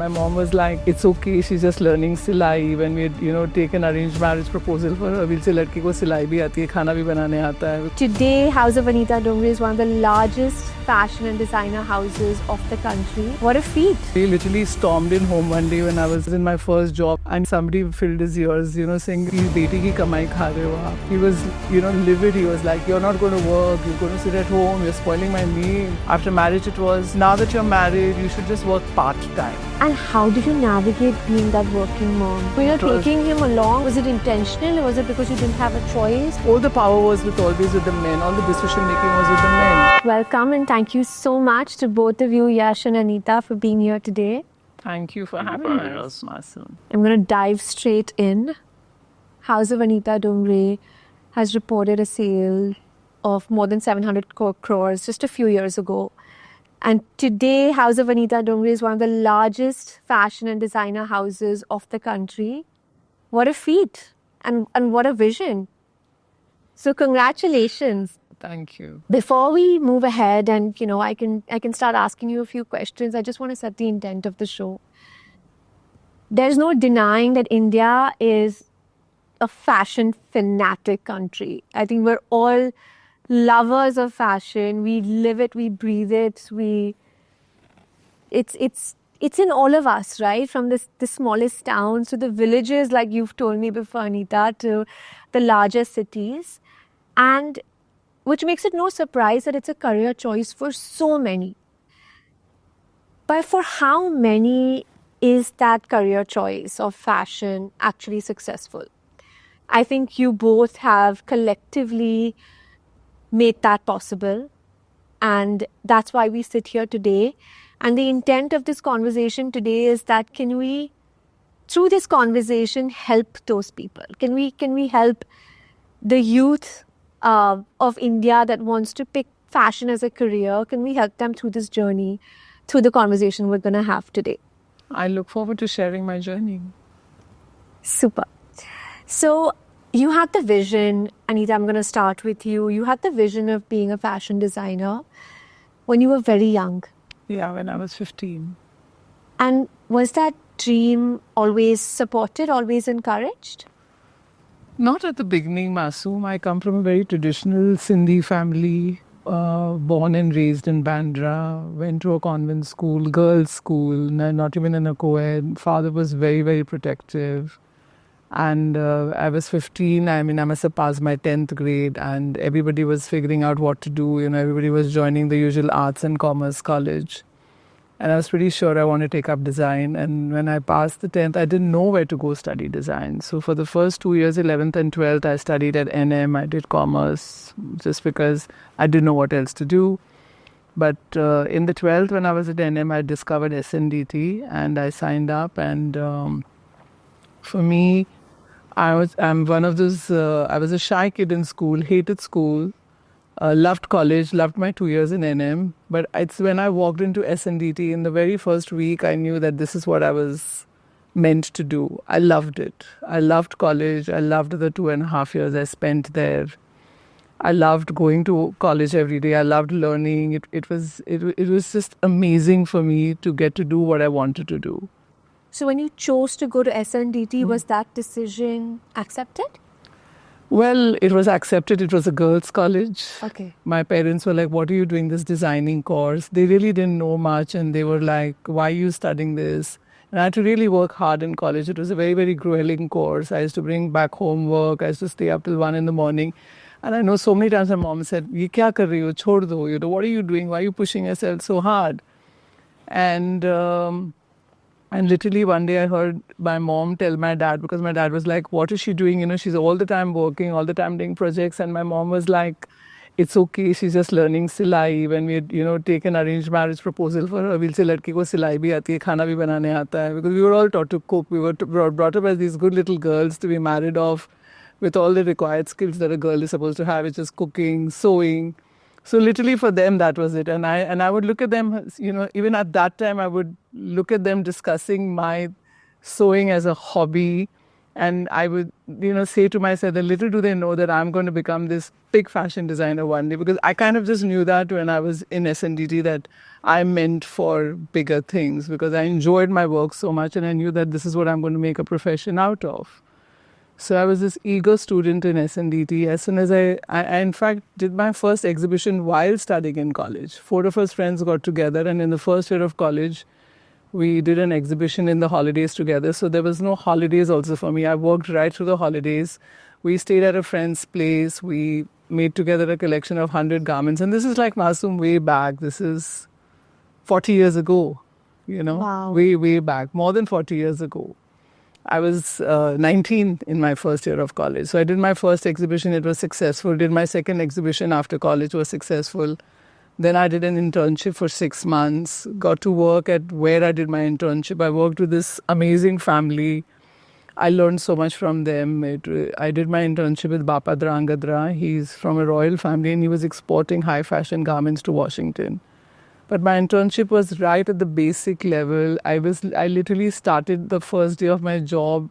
My mom was like, it's okay, she's just learning silai. When we had, taken arranged marriage proposal for her, we'll say, ladki ko silai bhi aati hai, khana bhi banane aata hai. Today, House of Anita Dongre is one of the largest fashion and designer houses of the country. What a feat. We literally stormed in home one day when I was in my first job and somebody filled his ears, saying, Beti ki kamaai khaa rahe ho aap. He was, livid. He was like, you're not going to work, you're going to sit at home, you're spoiling my name. After marriage, it was, now that you're married, you should just work part-time. And how did you navigate being that working mom? When you're taking him along, was it intentional or was it because you didn't have a choice? All the power was always with the men. All the decision making was with the men. Welcome and thank you so much to both of you, Yash and Anita, for being here today. Thank you for having us, Masoom. I'm going to dive straight in. House of Anita Dongre has reported a sale of more than 700 crores just a few years ago. And today, House of Anita Dongre is one of the largest fashion and designer houses of the country. What a feat and what a vision. So congratulations. Thank you. Before we move ahead and, I can start asking you a few questions, I just want to set the intent of the show. There's no denying that India is a fashion fanatic country. I think we're all lovers of fashion. We live it, we breathe it. It's in all of us, right? From the smallest towns to the villages, like you've told me before, Anita, to the larger cities. And which makes it no surprise that it's a career choice for so many. But for how many is that career choice of fashion actually successful? I think you both have collectively made that possible, and that's why we sit here today. And the intent of this conversation today is that can we, through this conversation, help those people? Can we help the youth of India that wants to pick fashion as a career? Can we help them through this journey, through the conversation we're going to have today? I look forward to sharing my journey. Super. So you had the vision, Anita, I'm going to start with you. You had the vision of being a fashion designer when you were very young. Yeah, when I was 15. And was that dream always supported, always encouraged? Not at the beginning, Masoom. I come from a very traditional Sindhi family, born and raised in Bandra, went to a convent school, girls' school, not even in a co-ed. Father was very, very protective. And I was 15, I must have passed my 10th grade and everybody was figuring out what to do. Everybody was joining the usual arts and commerce college. And I was pretty sure I want to take up design. And when I passed the 10th, I didn't know where to go study design. So for the first 2 years, 11th and 12th, I studied at NM. I did commerce just because I didn't know what else to do. But in the 12th, when I was at NM, I discovered SNDT and I signed up. And for me, I'm one of those, I was a shy kid in school, hated school, loved college, loved my 2 years in NM. But it's when I walked into SNDT in the very first week, I knew that this is what I was meant to do. I loved it. I loved college. I loved the 2.5 years I spent there. I loved going to college every day. I loved learning. It was just amazing for me to get to do what I wanted to do. So when you chose to go to SNDT, was that decision accepted? Well, it was accepted. It was a girls' college. Okay. My parents were like, what are you doing this designing course? They really didn't know much and they were like, why are you studying this? And I had to really work hard in college. It was a very, very grueling course. I used to bring back homework. I used to stay up till 1 in the morning. And I know so many times my mom said, ye kya kar rahi ho? Chhod do. What are you doing? Why are you pushing yourself so hard? And literally one day I heard my mom tell my dad, because my dad was like, what is she doing? She's all the time working, all the time doing projects. And my mom was like, it's okay, she's just learning silai. When we had, taken arranged marriage proposal for her, we'll say, ladki ko silai bhi aati hai, khana bhi banane aata hai. Because we were all taught to cook. We were brought up as these good little girls to be married off with all the required skills that a girl is supposed to have, which is cooking, sewing. So literally for them, that was it. And I would look at them, even at that time, I would look at them discussing my sewing as a hobby And I would, say to myself that little do they know that I'm going to become this big fashion designer one day, because I kind of just knew that when I was in SNDT that I'm meant for bigger things, because I enjoyed my work so much and I knew that this is what I'm going to make a profession out of. So I was this eager student in SNDT. As soon as I in fact did my first exhibition while studying in college. 4 of us friends got together, and in the first year of college, we did an exhibition in the holidays together. So there was no holidays also for me. I worked right through the holidays. We stayed at a friend's place. We made together a collection of 100 garments. And this is like Masoom way back. This is 40 years ago, Wow. way back, more than 40 years ago. I was 19 in my first year of college. So I did my first exhibition. It was successful. Did my second exhibition after college, was successful. Then I did an internship for 6 months, got to work at where I did my internship. I worked with this amazing family. I learned so much from them. I did my internship with Bapa Drangadra. He's from a royal family and he was exporting high fashion garments to Washington. But my internship was right at the basic level. I literally started the first day of my job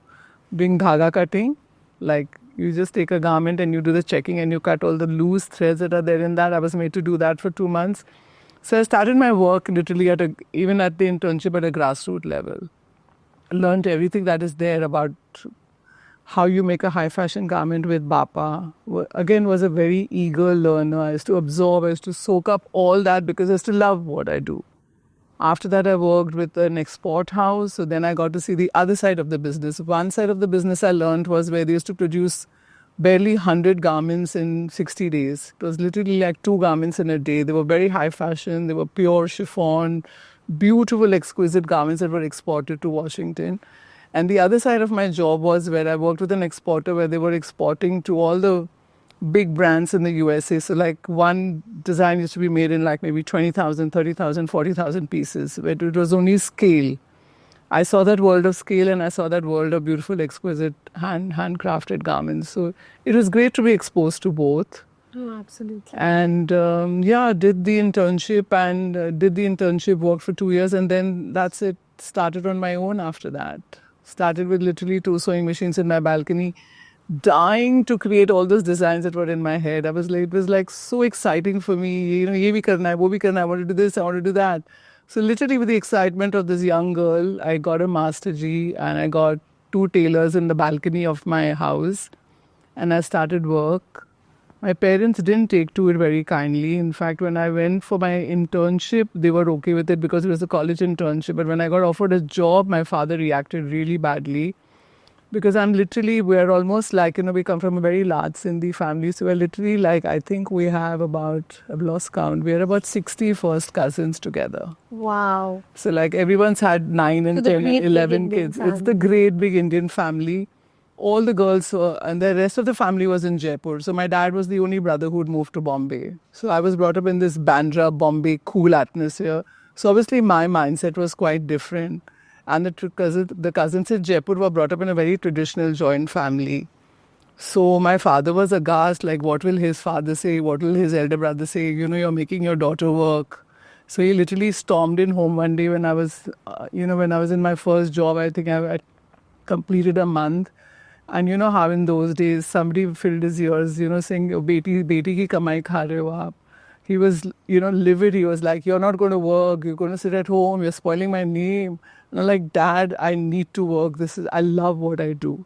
doing dhaga cutting. Like, you just take a garment and you do the checking and you cut all the loose threads that are there in that. I was made to do that for 2 months. So I started my work literally even at the internship at a grassroots level. I learned everything that is there about how you make a high fashion garment with Bapa. Again, was a very eager learner. I used to absorb, I used to soak up all that because I used to love what I do. After that, I worked with an export house. So then I got to see the other side of the business. One side of the business I learned was where they used to produce barely 100 garments in 60 days. It was literally like 2 garments in a day. They were very high fashion. They were pure chiffon, beautiful, exquisite garments that were exported to Washington. And the other side of my job was where I worked with an exporter where they were exporting to all the big brands in the USA. So like one design used to be made in like maybe 20,000, 30,000, 40,000 pieces, where it was only scale. I saw that world of scale and I saw that world of beautiful, exquisite, handcrafted garments. So it was great to be exposed to both. Oh, absolutely. And did the internship, worked for 2 years, and then that's it. Started on my own after that. Started with literally 2 sewing machines in my balcony, dying to create all those designs that were in my head. It was like so exciting for me. Ye bhi karna hai, wo bhi karna hai, I want to do this, I want to do that. So literally with the excitement of this young girl, I got a Master G and I got 2 tailors in the balcony of my house and I started work. My parents didn't take to it very kindly. In fact, when I went for my internship, they were okay with it because it was a college internship. But when I got offered a job, my father reacted really badly. Because we're almost like, we come from a very large Sindhi family. So we're literally like, I think we have about, I've lost count, we're about 60 first cousins together. Wow. So like everyone's had 9 and 10 and 11 kids. It's the great big Indian family. All the girls and the rest of the family was in Jaipur. So my dad was the only brother who had moved to Bombay. So I was brought up in this Bandra, Bombay, cool atmosphere. So obviously my mindset was quite different. And the cousins in Jaipur were brought up in a very traditional joint family. So my father was aghast, like what will his father say? What will his elder brother say? You're making your daughter work. So he literally stormed in home one day when I was, when I was in my first job. I think I completed a month. And you know how in those days somebody filled his ears, saying, Beti ki kamaai khaa rahe ho aap. He was, livid. He was like, you're not going to work. You're going to sit at home. You're spoiling my name. And I'm like, Dad, I need to work. I love what I do.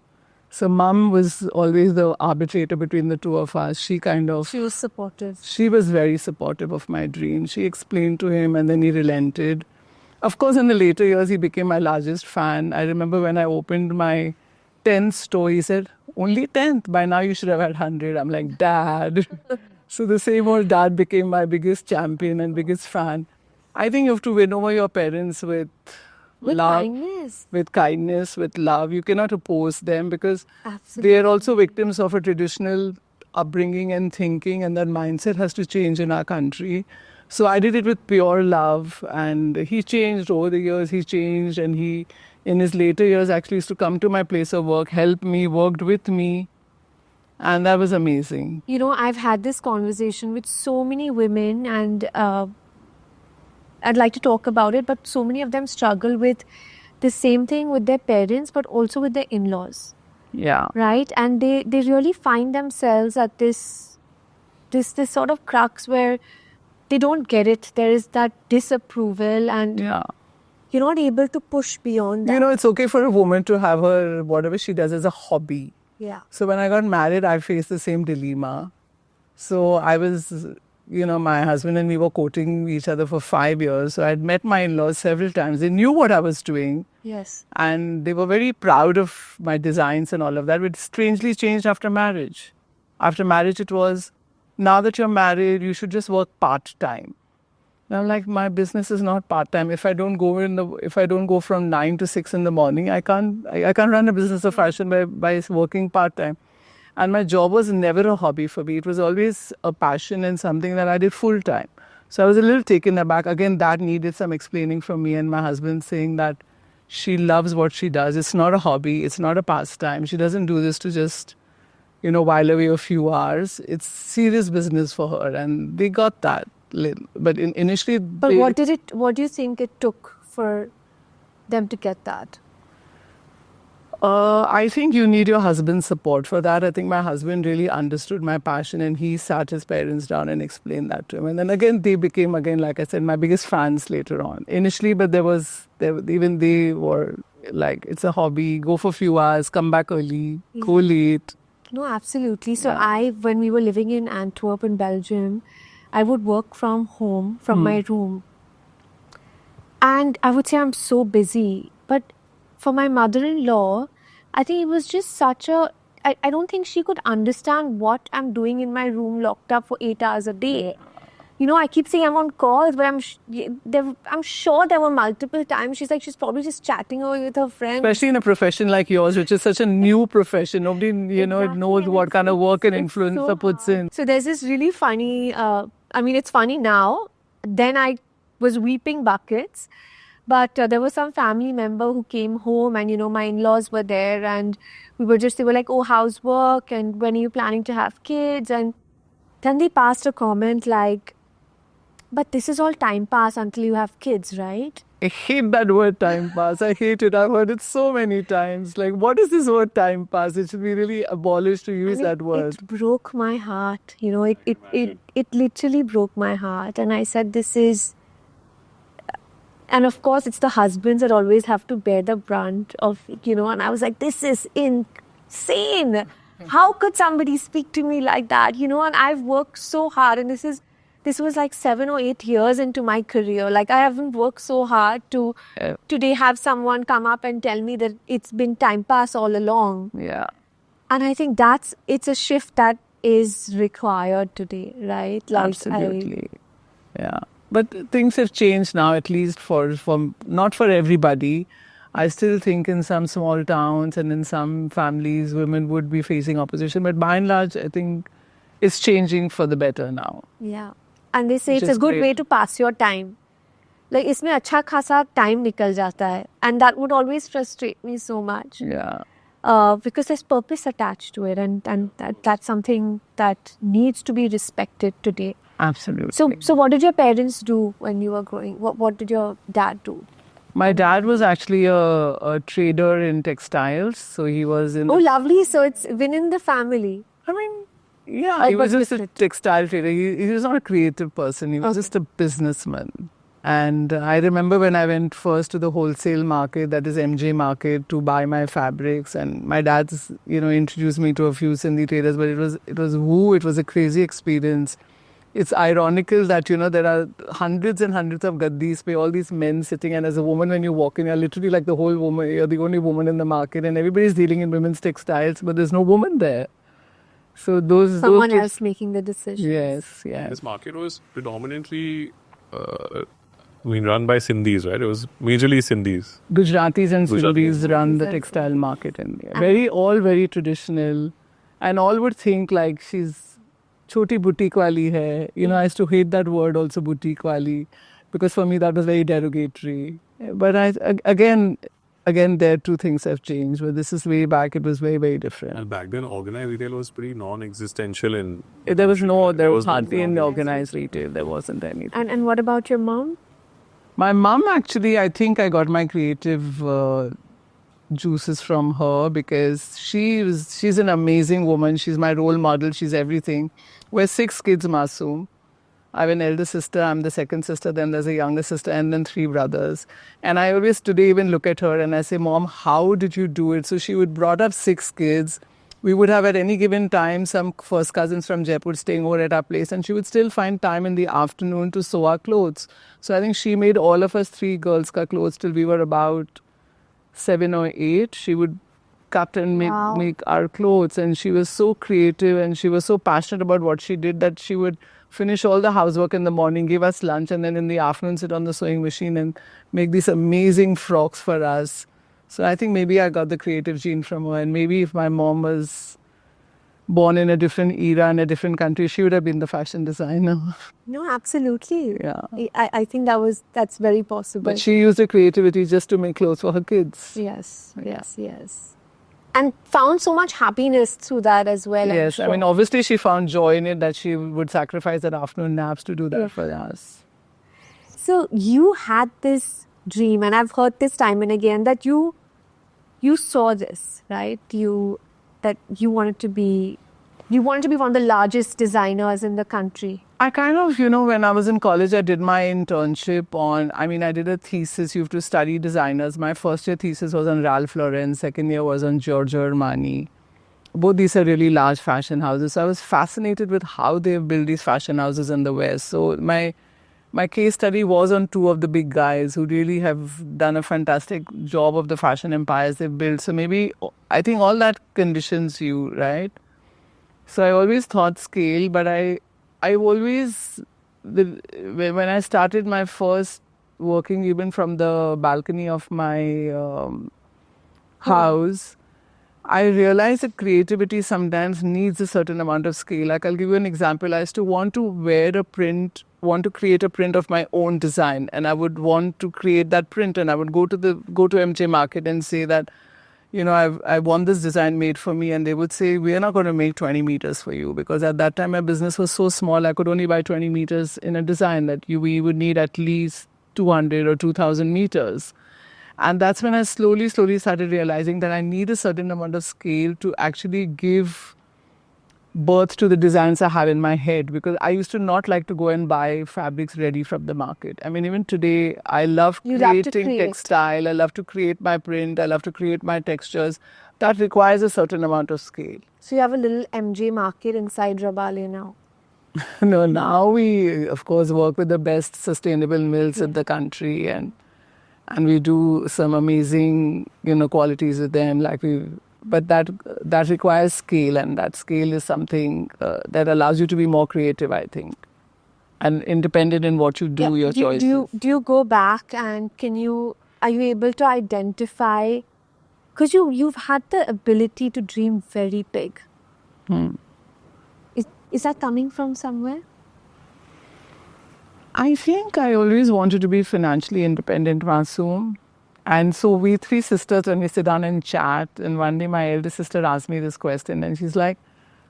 So Mom was always the arbitrator between the two of us. She was supportive. She was very supportive of my dream. She explained to him and then he relented. Of course, in the later years, he became my largest fan. I remember when I opened my 10th store, he said, only 10th? By now you should have had 100. I'm like, Dad. So the same old dad became my biggest champion and biggest fan. I think you have to win over your parents with love, kindness. With kindness, with love. You cannot oppose them because Absolutely. they are also victims of a traditional upbringing and thinking, and that mindset has to change in our country. So I did it with pure love, and he changed over the years. He changed, and he, in his later years, actually used to come to my place of work, help me, worked with me. And that was amazing. I've had this conversation with so many women and I'd like to talk about it, but so many of them struggle with the same thing with their parents, but also with their in-laws. Yeah. right? And they really find themselves at this sort of crux where they don't get it. There is that disapproval, and Yeah. you're not able to push beyond that. You know, it's okay for a woman to have her, whatever she does as a hobby. Yeah. So when I got married, I faced the same dilemma. So I was, my husband and me were courting each other for 5 years. So I'd met my in-laws several times. They knew what I was doing. Yes. And they were very proud of my designs and all of that, which strangely changed after marriage. After marriage, it was, now that you're married, you should just work part-time. And I'm like, my business is not part-time. If I don't go from 9 to 6 in the morning, I can't run a business of fashion by working part-time. And my job was never a hobby for me. It was always a passion and something that I did full-time. So I was a little taken aback. Again, that needed some explaining from me and my husband, saying that she loves what she does. It's not a hobby. It's not a pastime. She doesn't do this to just, while away a few hours. It's serious business for her. And they got that. But initially... But what do you think it took for them to get that? I think you need your husband's support for that. I think my husband really understood my passion, and he sat his parents down and explained that to him. And then again, they became, like I said, my biggest fans later on. Initially, but even they were like, it's a hobby, go for a few hours, come back early, go late. No, absolutely. So when we were living in Antwerp in Belgium, I would work from home, from my room. And I would say I'm so busy. But for my mother-in-law, I think it was just such a... I don't think she could understand what I'm doing in my room locked up for 8 hours a day. I keep saying I'm on calls, but I'm sure there were multiple times. She's probably just chatting away with her friends. Especially in a profession like yours, which is such a new profession. Nobody, Exactly. knows what kind of work an influencer puts in. So there's this really funny... it's funny now. Then I was weeping buckets. But there was some family member who came home, and, my in-laws were there, and they were like, oh, how's work? And when are you planning to have kids? And then they passed a comment like, but this is all time pass until you have kids, right? I hate that word time pass. I hate it. I've heard it so many times. Like, what is this word time pass? It should be really abolished to use that word. It broke my heart. It literally broke my heart. And I said, this is... And of course, it's the husbands that always have to bear the brunt of, and I was like, this is insane. How could somebody speak to me like that? And I've worked so hard, and this was like 7 or 8 years into my career. Like, I haven't worked so hard to today have someone come up and tell me that it's been time pass all along. Yeah. And I think it's a shift that is required today, right? Like, absolutely. Yeah. But things have changed now, at least for not for everybody. I still think in some small towns and in some families, women would be facing opposition. But by and large, I think it's changing for the better now. Yeah. And they say it's a good way to pass your time. Like, इसमें अच्छा खासा time निकल जाता है. And that would always frustrate me so much. Yeah. Because there's purpose attached to it. And that's something that needs to be respected today. Absolutely. So what did your parents do when you were growing? What did your dad do? My dad was actually a trader in textiles. So he was in... Oh, lovely. So it's been in the family. Yeah, he was just a textile trader. He was not a creative person. He was just a businessman. And I remember when I went first to the wholesale market, that is MJ Market, to buy my fabrics. And my dad's, introduced me to a few Sindhi traders. But it was a crazy experience. It's ironical that, there are hundreds and hundreds of gaddis by all these men sitting. And as a woman, when you walk in, you're literally like the whole woman. You're the only woman in the market. And everybody's dealing in women's textiles, but there's no woman there. So someone else making the decision. Yes. This market was predominantly run by Sindhis, right? It was majorly Sindhis. Gujaratis and Sindhis run the textile market in there. All very traditional. And all would think like she's choti boutique wali hai. I used to hate that word also, boutique wali, because for me that was very derogatory. But again, there two things have changed. But this is way back, it was very, very different. And back then, organized retail was pretty non-existential There was hardly any organized retail. There wasn't anything. And what about your mom? My mom, actually, I think I got my creative juices from her because she's an amazing woman. She's my role model. She's everything. We're 6 kids, Masoom. I have an elder sister, I'm the second sister, then there's a younger sister, and then 3 brothers. And I always today even look at her and I say, Mom, how did you do it? So she would brought up 6 kids. We would have at any given time some first cousins from Jaipur staying over at our place, and she would still find time in the afternoon to sew our clothes. So I think she made all of us 3 girls ka clothes till we were about 7 or 8. She would cut and make our clothes, and she was so creative and she was so passionate about what she did that she would finish all the housework in the morning, give us lunch, and then in the afternoon sit on the sewing machine and make these amazing frocks for us. So I think maybe I got the creative gene from her, and maybe if my mom was born in a different era in a different country, she would have been the fashion designer. No, absolutely. Yeah. I think that's very possible. But she used her creativity just to make clothes for her kids. Yes, yes. And found so much happiness through that as well. Yes, I mean, obviously she found joy in it that she would sacrifice her afternoon naps to do that for us. So you had this dream, and I've heard this time and again, that you saw this, right? That you wanted to be one of the largest designers in the country. I kind of, when I was in college, I did my internship I did a thesis. You have to study designers. My first year thesis was on Ralph Lauren. Second year was on Giorgio Armani. Both these are really large fashion houses. So I was fascinated with how they build these fashion houses in the West. So my case study was on 2 of the big guys who really have done a fantastic job of the fashion empires they've built. So maybe, I think all that conditions you, right? So I always thought scale, but I always, when I started my first working even from the balcony of my house, I realized that creativity sometimes needs a certain amount of scale. Like I'll give you an example. I used to want to create a print of my own design, and I would want to create that print, and I would go to MJ Market and say that, I want this design made for me, and they would say, we're not going to make 20 meters for you, because at that time my business was so small, I could only buy 20 meters in a design that we would need at least 200 or 2,000 meters. And that's when I slowly started realizing that I need a certain amount of scale to actually give birth to the designs I have in my head, because I used to not like to go and buy fabrics ready from the market. I mean, even today, I love creating textile. I love to create my print. I love to create my textures. That requires a certain amount of scale. So you have a little MJ Market inside Rabale now? No, now we, of course, work with the best sustainable mills in the country, and we do some amazing, qualities with them. But that requires scale, and that scale is something that allows you to be more creative, I think, and independent in what you do, your choices. Do you go back and are you able to identify, because you've had the ability to dream very big. Is that coming from somewhere? I think I always wanted to be financially independent, Masoom. And so we 3 sisters, when we sit down and chat, and one day my elder sister asked me this question, and she's like,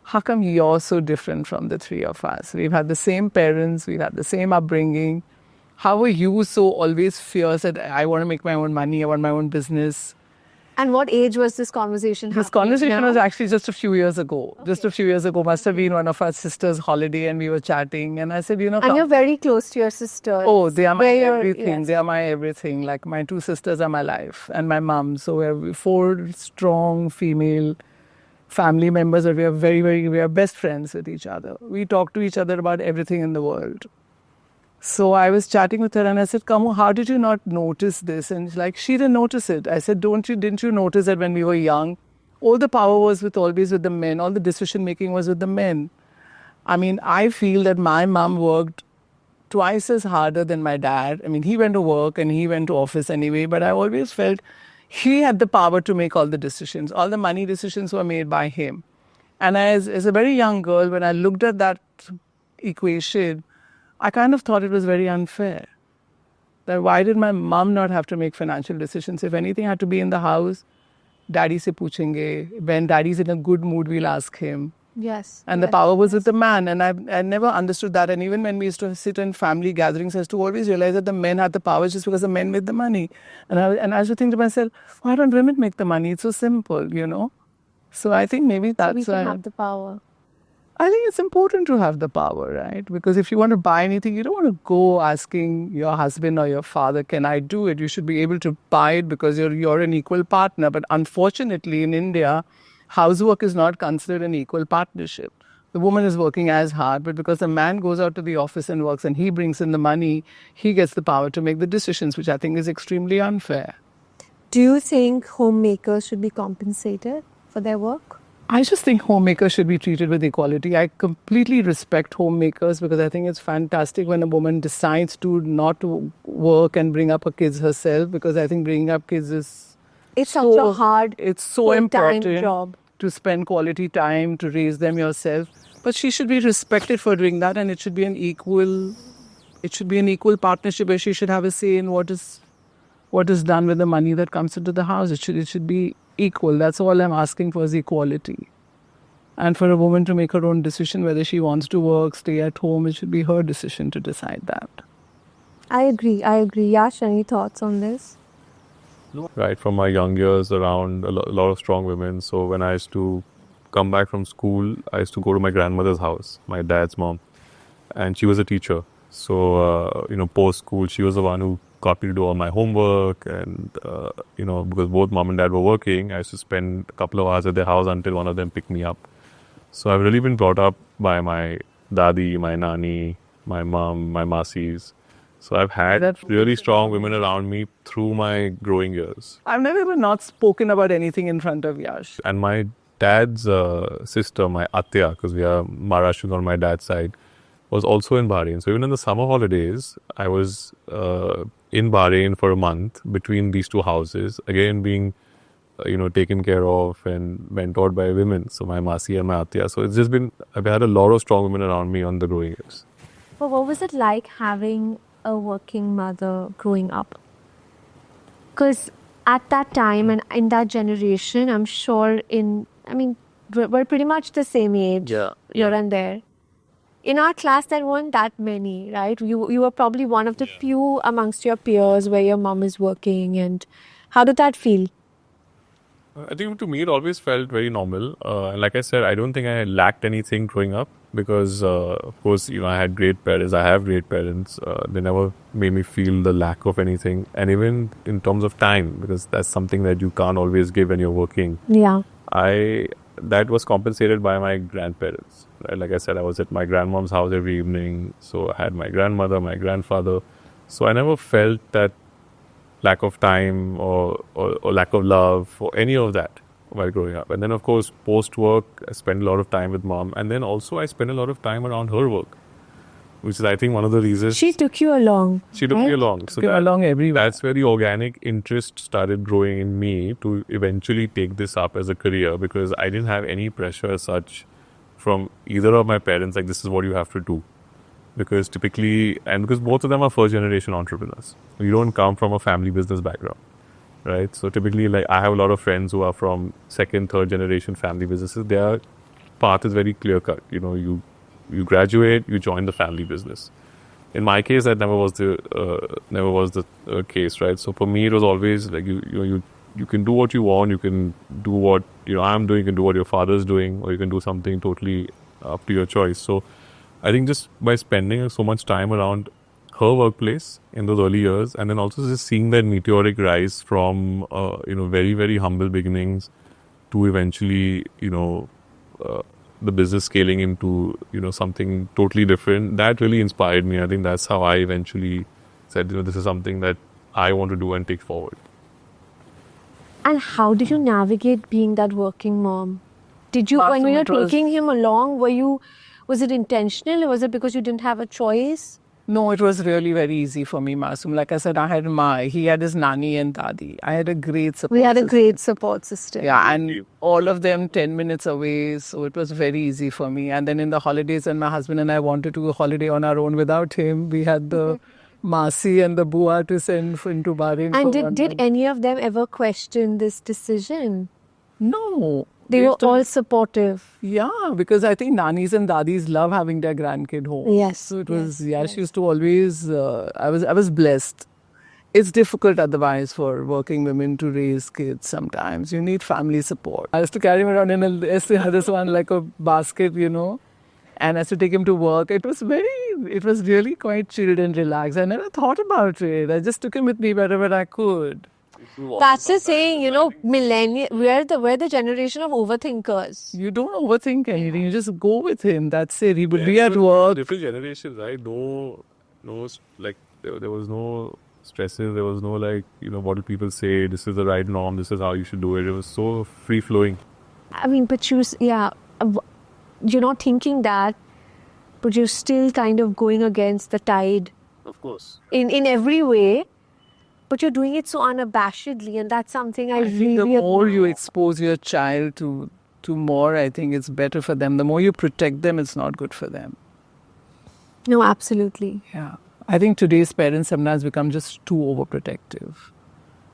how come you're so different from the 3 of us? We've had the same parents, we've had the same upbringing. How are you so always fierce that I want to make my own money, I want my own business? And what age was this conversation happening? This conversation was actually just a few years ago. Okay. Just a few years ago, must have been one of our sisters' holiday, and we were chatting. And I said, And you're very close to your sisters. Oh, they are my everything. Yes. They are my everything. Like my 2 sisters are my life, and my mom. So we're 4 strong female family members, and we are best friends with each other. We talk to each other about everything in the world. So I was chatting with her and I said, Kamu, how did you not notice this? And she's like, she didn't notice it. I said, didn't you notice that when we were young, all the power was always with the men, all the decision making was with the men. I mean, I feel that my mom worked twice as harder than my dad. I mean, he went to work and he went to office anyway, but I always felt he had the power to make all the decisions. All the money decisions were made by him. And as a very young girl, when I looked at that equation, I kind of thought it was very unfair. That why did my mom not have to make financial decisions? If anything had to be in the house, daddy se puchenge. When daddy's in a good mood, we'll ask him. Yes. And the power was with the man. And I never understood that. And even when we used to sit in family gatherings, I used to always realize that the men had the power just because the men made the money. And I used to think to myself, why don't women make the money? It's so simple, you know? So I think maybe that's we can why. have the power. I think it's important to have the power, right? Because if you want to buy anything, you don't want to go asking your husband or your father, can I do it? You should be able to buy it because you're an equal partner. But unfortunately, in India, housework is not considered an equal partnership. The woman is working as hard, but because the man goes out to the office and works and he brings in the money, he gets the power to make the decisions, which I think is extremely unfair. Do you think homemakers should be compensated for their work? I just think homemakers should be treated with equality. I completely respect homemakers because I think it's fantastic when a woman decides to not to work and bring up her kids herself, because I think bringing up kids is It's such a hard, it's so full-time important job. to spend quality time to raise them yourself. But she should be respected for doing that, and it should be an equal partnership where she should have a say in what is done with the money that comes into the house. It should be equal. That's all I'm asking for, is equality. And for a woman to make her own decision whether she wants to work, stay at home, it should be her decision to decide that. I agree. Yash, any thoughts on this? Right, from my young years around a lot of strong women. So when I used to come back from school, I used to go to my grandmother's house, my dad's mom, and she was a teacher. So, post school, she was the one who got me to do all my homework. And, because both mom and dad were working, I used to spend a couple of hours at their house until one of them picked me up. So I've really been brought up by my dadi, my nani, my mom, my masis. So I've had really strong women around me through my growing years. I've never ever not spoken about anything in front of Yash. And my dad's sister, my Atya, because we are Maharashtrian on my dad's side, was also in Bahrain. So even in the summer holidays, I was in Bahrain for a month between these two houses, again being taken care of and mentored by women. So my Masi and my Atya. So it's just been, I've had a lot of strong women around me on the growing years. But what was it like having a working mother growing up? Because at that time and in that generation, I'm sure we're pretty much the same age, here and there. In our class, there weren't that many, right? You were probably one of the few amongst your peers where your mom is working. And how did that feel? I think to me it always felt very normal. And like I said, I don't think I lacked anything growing up because, of course, I had great parents. I have great parents. They never made me feel the lack of anything. And even in terms of time, because that's something that you can't always give when you're working. Yeah. That was compensated by my grandparents. Right? Like I said, I was at my grandmom's house every evening. So I had my grandmother, my grandfather. So I never felt that lack of time or lack of love or any of that while growing up. And then, of course, post-work, I spent a lot of time with mom. And then also I spent a lot of time around her work, which is, I think, one of the reasons. She took you along. She took me along. So along everywhere. That's where the organic interest started growing in me to eventually take this up as a career, because I didn't have any pressure as such from either of my parents, like, this is what you have to do. Because typically, and because both of them are first generation entrepreneurs, you don't come from a family business background, right? So typically, like, I have a lot of friends who are from second, third generation family businesses. Their path is very clear cut. You graduate, you join the family business. In my case, that never was the case, right? So for me, it was always like you can do what you want, you can do what I'm doing, you can do what your father's doing, or you can do something totally up to your choice. So I think just by spending so much time around her workplace in those early years, and then also just seeing that meteoric rise from very, very humble beginnings to eventually the business scaling into something totally different, that really inspired me. I think that's how I eventually said, this is something that I want to do and take forward. And how did you navigate being that working mom? Did you, when you were taking him along, was it intentional, or was it because you didn't have a choice? No, it was really very easy for me, Masoom. Like I said, he had his nani and dadi. I had a great support system. We had a great support system. Yeah, and all of them 10 minutes away. So it was very easy for me. And then in the holidays, when my husband and I wanted to go holiday on our own without him, we had the Masi and the Bua to send into Bahrain. And did any of them ever question this decision? No. They were all supportive. Yeah, because I think nannies and daddies love having their grandkid home. Yes, So it was, yes. Yash used to always, I was blessed. It's difficult otherwise for working women to raise kids sometimes. You need family support. I used to carry him around in this one like a basket, and I used to take him to work. It was really quite chilled and relaxed. I never thought about it. I just took him with me wherever I could. That's the saying, millennial. We're the generation of overthinkers. You don't overthink anything. You just go with him. That's it. He would be at work. Different generations, right? Like there was no stresses. There was no what do people say? This is the right norm. This is how you should do it. It was so free flowing. I mean, but you're not thinking that, but you're still kind of going against the tide. Of course. In every way. But you're doing it so unabashedly, and that's something I really The more you admire. expose your child to more, I think it's better for them. The more you protect them, it's not good for them. No, absolutely. Yeah. I think today's parents sometimes become just too overprotective.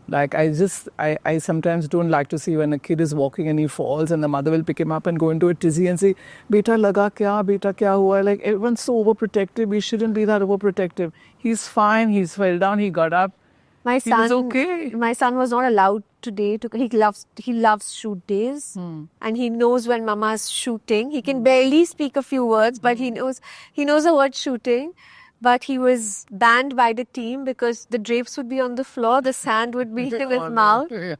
Like I sometimes don't like to see when a kid is walking and he falls and the mother will pick him up and go into a tizzy and say, Beta laga kya? Beta kya hua? Like everyone's so overprotective. We shouldn't be that overprotective. He's fine. He's fell down. He got up. My He was son, okay. my son was not allowed today. He loves shoot days, and he knows when Mama's shooting. He can barely speak a few words, but he knows the word shooting. But he was banned by the team because the drapes would be on the floor, the sand would be in his mouth. Yeah.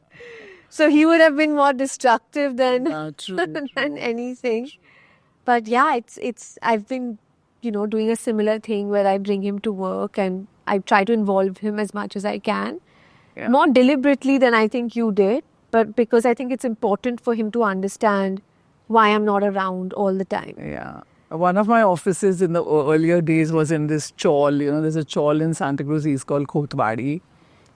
So he would have been more destructive than True. than anything. But yeah, it's I've been, doing a similar thing where I bring him to work and I try to involve him as much as I can. Yeah. More deliberately than I think you did, but because I think it's important for him to understand why I'm not around all the time. Yeah. One of my offices in the earlier days was in this chawl. There's a chawl in Santa Cruz East called Khotwadi.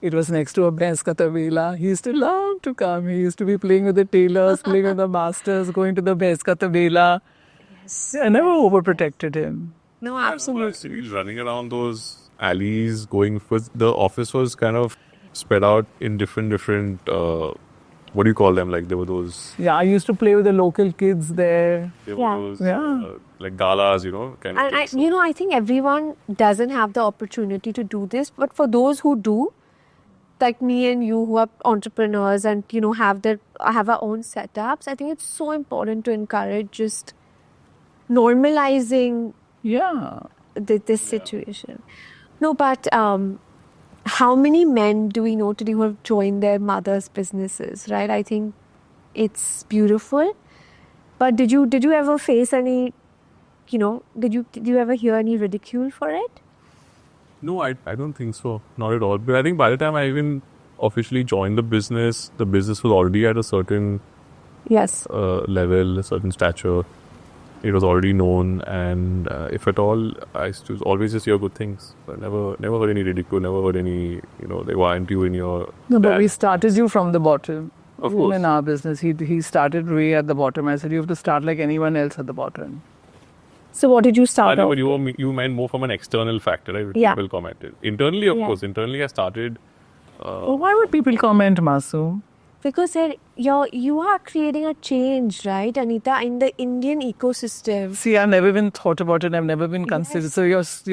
It was next to a Bhains ka tabela. He used to love to come. He used to be playing with the tailors, playing with the masters, going to the Bhains ka tabela. Yes. I never overprotected him. No, Absolutely. Running around those alleys, the office was kind of spread out in different, what do you call them? Like there were those. Yeah, I used to play with the local kids there. There Yeah. were those, Yeah. like galas, kind of. And things. I think everyone doesn't have the opportunity to do this, but for those who do, like me and you who are entrepreneurs and have our own setups, I think it's so important to encourage just normalizing Yeah. this situation. No, but how many men do we know today who have joined their mothers' businesses, right? I think it's beautiful. But did you ever face any, did you ever hear any ridicule for it? No, I don't think so. Not at all. But I think by the time I even officially joined the business was already at a certain Yes. level, a certain stature. It was already known, and if at all, I used to always just hear good things. But never heard any ridicule, never heard any, they weren't you in your. No, but dad. we started you from the bottom. Of Even course. in our business, he started way at the bottom. I said, you have to start like anyone else at the bottom. So what did you I start know, off? but you meant more from an external factor, right? Which Yeah. people commented. Internally, of Yeah. course. Internally, I started. Well, why would people comment, Masoom? Because you are creating a change, right, Anita, in the Indian ecosystem. See, I've never even thought about it. I've never been considered. So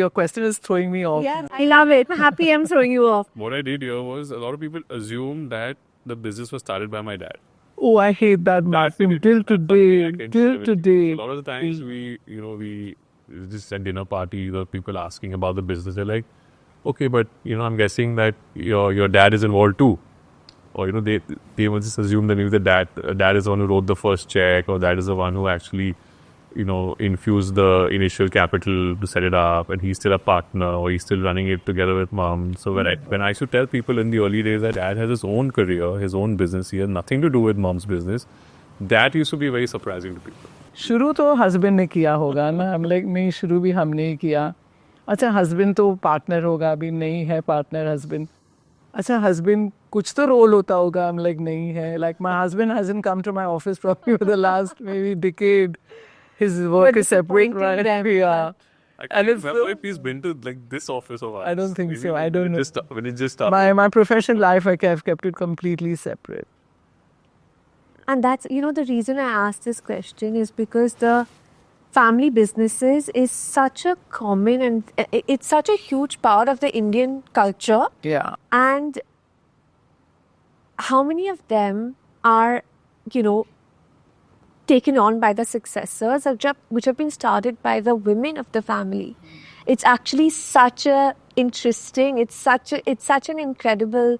your question is throwing me off. Yeah, I love it. I'm happy I'm throwing you off. What I did here was a lot of people assumed that the business was started by my dad. Oh, I hate that, Masoom. Till today. Till today. A lot of the times we just at dinner parties or people asking about the business, they're like, okay, but I'm guessing that your dad is involved too. Or they will just assume that maybe the dad is the one who wrote the first check, or dad is the one who actually infused the initial capital to set it up, and he's still a partner, or he's still running it together with mom. So when I used to tell people in the early days that dad has his own career, his own business, he has nothing to do with mom's business, that used to be very surprising to people. शुरू तो husband ने किया होगा ना. I'm like, नहीं, शुरू भी हमने ही किया. अच्छा, हस्बैंड तो पार्टनर होगा, अभी नहीं है पार्टनर हस्बैंड. अच्छा, हस्बैंड कुछ तो रोल होता होगा. I'm like, नहीं है. Like, my husband hasn't come to my office probably for the last maybe decade. His work is separate, right? Yeah. I don't remember if he's been to this office or what. I don't think so. I don't know. When it just started. My professional life, I've kept it completely separate. And that's, the reason I asked this question is because the family businesses is such a common and it's such a huge part of the Indian culture. Yeah. And how many of them are, taken on by the successors, which have been started by the women of the family? It's actually such a interesting, it's such an incredible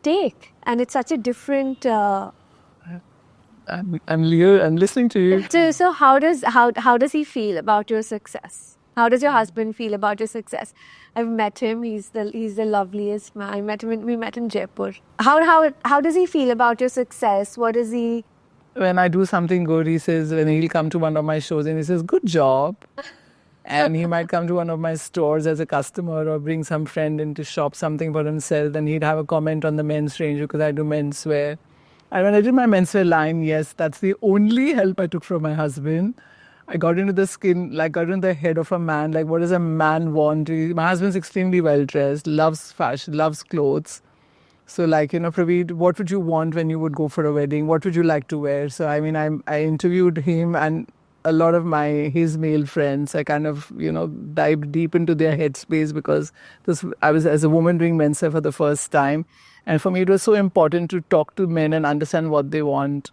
take, and it's such a different. I'm listening to you. So how does he feel about your success? How does your husband feel about your success? I've met him. He's the loveliest man. We met in Jaipur. How does he feel about your success? What is he? When I do something good, he says, when he'll come to one of my shows and he says, good job. And he might come to one of my stores as a customer or bring some friend in to shop something for himself. And he'd have a comment on the men's range because I do menswear. And when I did my menswear line, yes, that's the only help I took from my husband. I got into the skin, got into the head of a man. Like, what does a man want? My husband's extremely well dressed, loves fashion, loves clothes. So, Praveed, what would you want when you would go for a wedding? What would you like to wear? So, I interviewed him and a lot of his male friends. I kind of, dived deep into their headspace because I was, as a woman, doing menswear for the first time. And for me, it was so important to talk to men and understand what they want.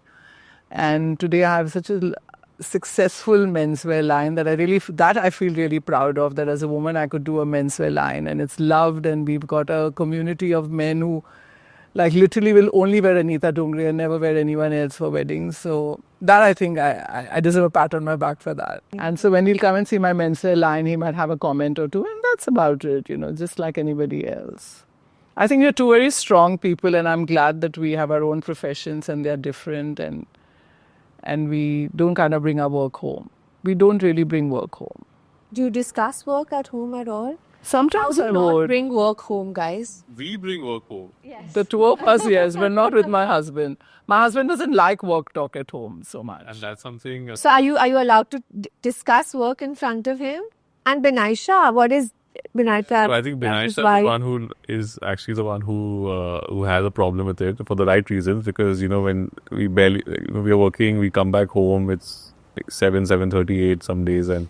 And today I have such a successful menswear line that I feel really proud of, that as a woman I could do a menswear line and it's loved, and we've got a community of men who literally will only wear Anita Dongre and never wear anyone else for weddings. So that I think I deserve a pat on my back for that. And so when he'll come and see my menswear line, he might have a comment or two, and that's about it, just like anybody else. I think we're two very strong people, and I'm glad that we have our own professions and they're different, and we don't kind of bring our work home. We don't really bring work home. Do you discuss work at home at all? Sometimes I Not would. bring work home, guys. We bring work home. Yes. The two of us, yes, but not with my husband. My husband doesn't like work talk at home so much. And that's something... So are you allowed to discuss work in front of him? And Binaisha, what is Binaisha? So I think Binaisha is the one who is actually the one who has a problem with it for the right reasons, because when we are working, we come back home, it's 7:38 some days, and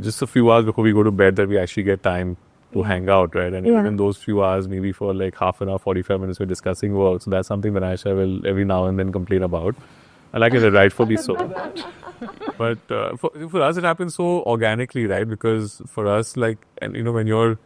just a few hours before we go to bed that we actually get time to hang out, right? And even those few hours, maybe for half an hour, 45 minutes, we're discussing work. So that's something Binaisha will every now and then complain about. And rightfully so. But for us, it happens so organically, right? Because for us, when you're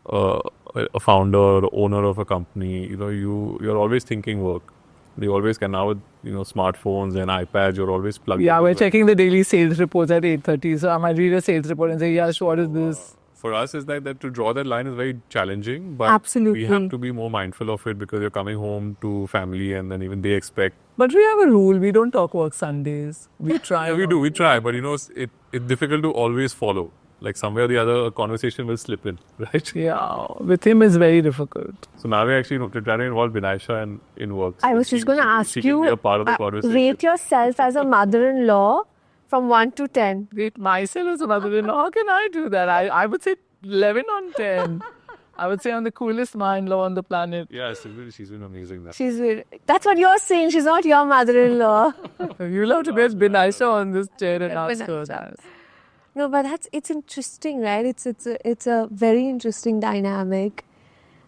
a founder or owner of a company, you're always thinking work. You always can now with smartphones and iPads. You're always plugged. Yeah, we're checking the daily sales reports at 8:30. So I might read a sales report and say, "Yash, what is this?" For us, is that to draw that line is very challenging. But Absolutely. we have to be more mindful of it because you're coming home to family, and then even they expect. But we have a rule: we don't talk work Sundays. We try. Yeah, we try, but it's difficult to always follow. Somewhere or the other, a conversation will slip in, right? Yeah, with him is very difficult. So now we're actually trying to involve Binaisha in work. I was just going to ask she you, can be a part of the conversation. rate yourself as a mother-in-law from 1 to 10. Rate myself as a mother-in-law. How can I do that? I would say 11 on 10. I would say I'm the coolest mother-in-law on the planet. Yeah, she's been amazing. That's what you're saying. She's not your mother-in-law. You'll have to get Binaisha on this chair and ask her Binaisha. that. No, but it's interesting, right? It's a very interesting dynamic,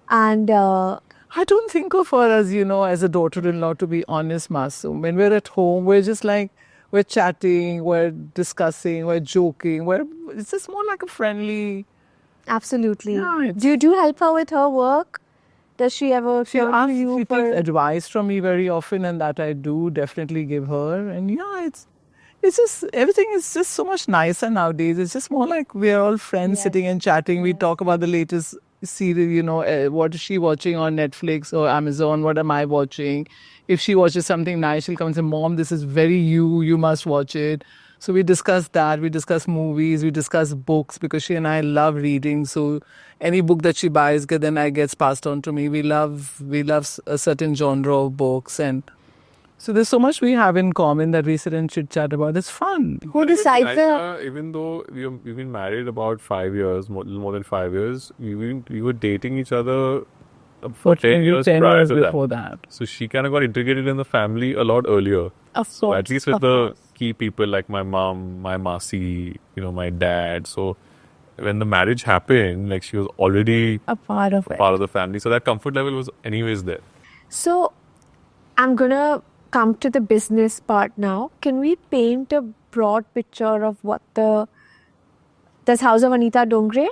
and I don't think of her as, as a daughter-in-law, to be honest, Masoom. When we're at home, we're just we're chatting, we're discussing, we're joking. It's just more like a friendly... absolutely. Yeah, Do you help her with her work? Does she ever She turn to asks, you she for takes advice from me very often, and that I do definitely give her. And it's just, everything is just so much nicer nowadays. It's just more like we're all friends sitting and chatting. We talk about the latest serial, what is she watching on Netflix or Amazon? What am I watching? If she watches something nice, she'll come and say, Mom, this is very you must watch it. So we discuss that. We discuss movies. We discuss books because she and I love reading. So any book that she buys, then I gets passed on to me. We love a certain genre of books, and so there's so much we have in common that we sit and chit chat about. It's fun. who decides Even though we've been married about 5 years, more than 5 years, we were dating each other for 10 years 10 prior years to before that. So she kind of got integrated in the family a lot earlier. Of So course. at least with of the course. key people like my mom, my masi, my dad. So when the marriage happened, like she was already A part of it. part of the family. So that comfort level was anyways there. So I'm gonna come to the business part now. Can we paint a broad picture of what there's House of Anita Dongre,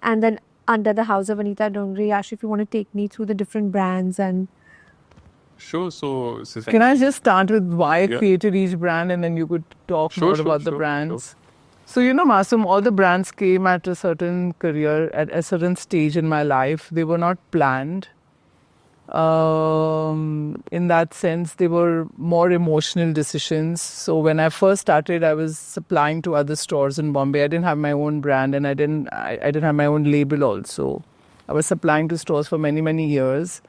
and then under the House of Anita Dongre, Yash, if you want to take me through the different brands and Sure. So Can I just start with why I Yeah. created each brand and then you could talk Sure, more sure, about the sure, brands? So, Masoom, all the brands came at a certain career, at a certain stage in my life. They were not planned. In that sense, they were more emotional decisions. So when I first started, I was supplying to other stores in Bombay. I didn't have my own brand and I didn't have my own label also. I was supplying to stores for many, many years.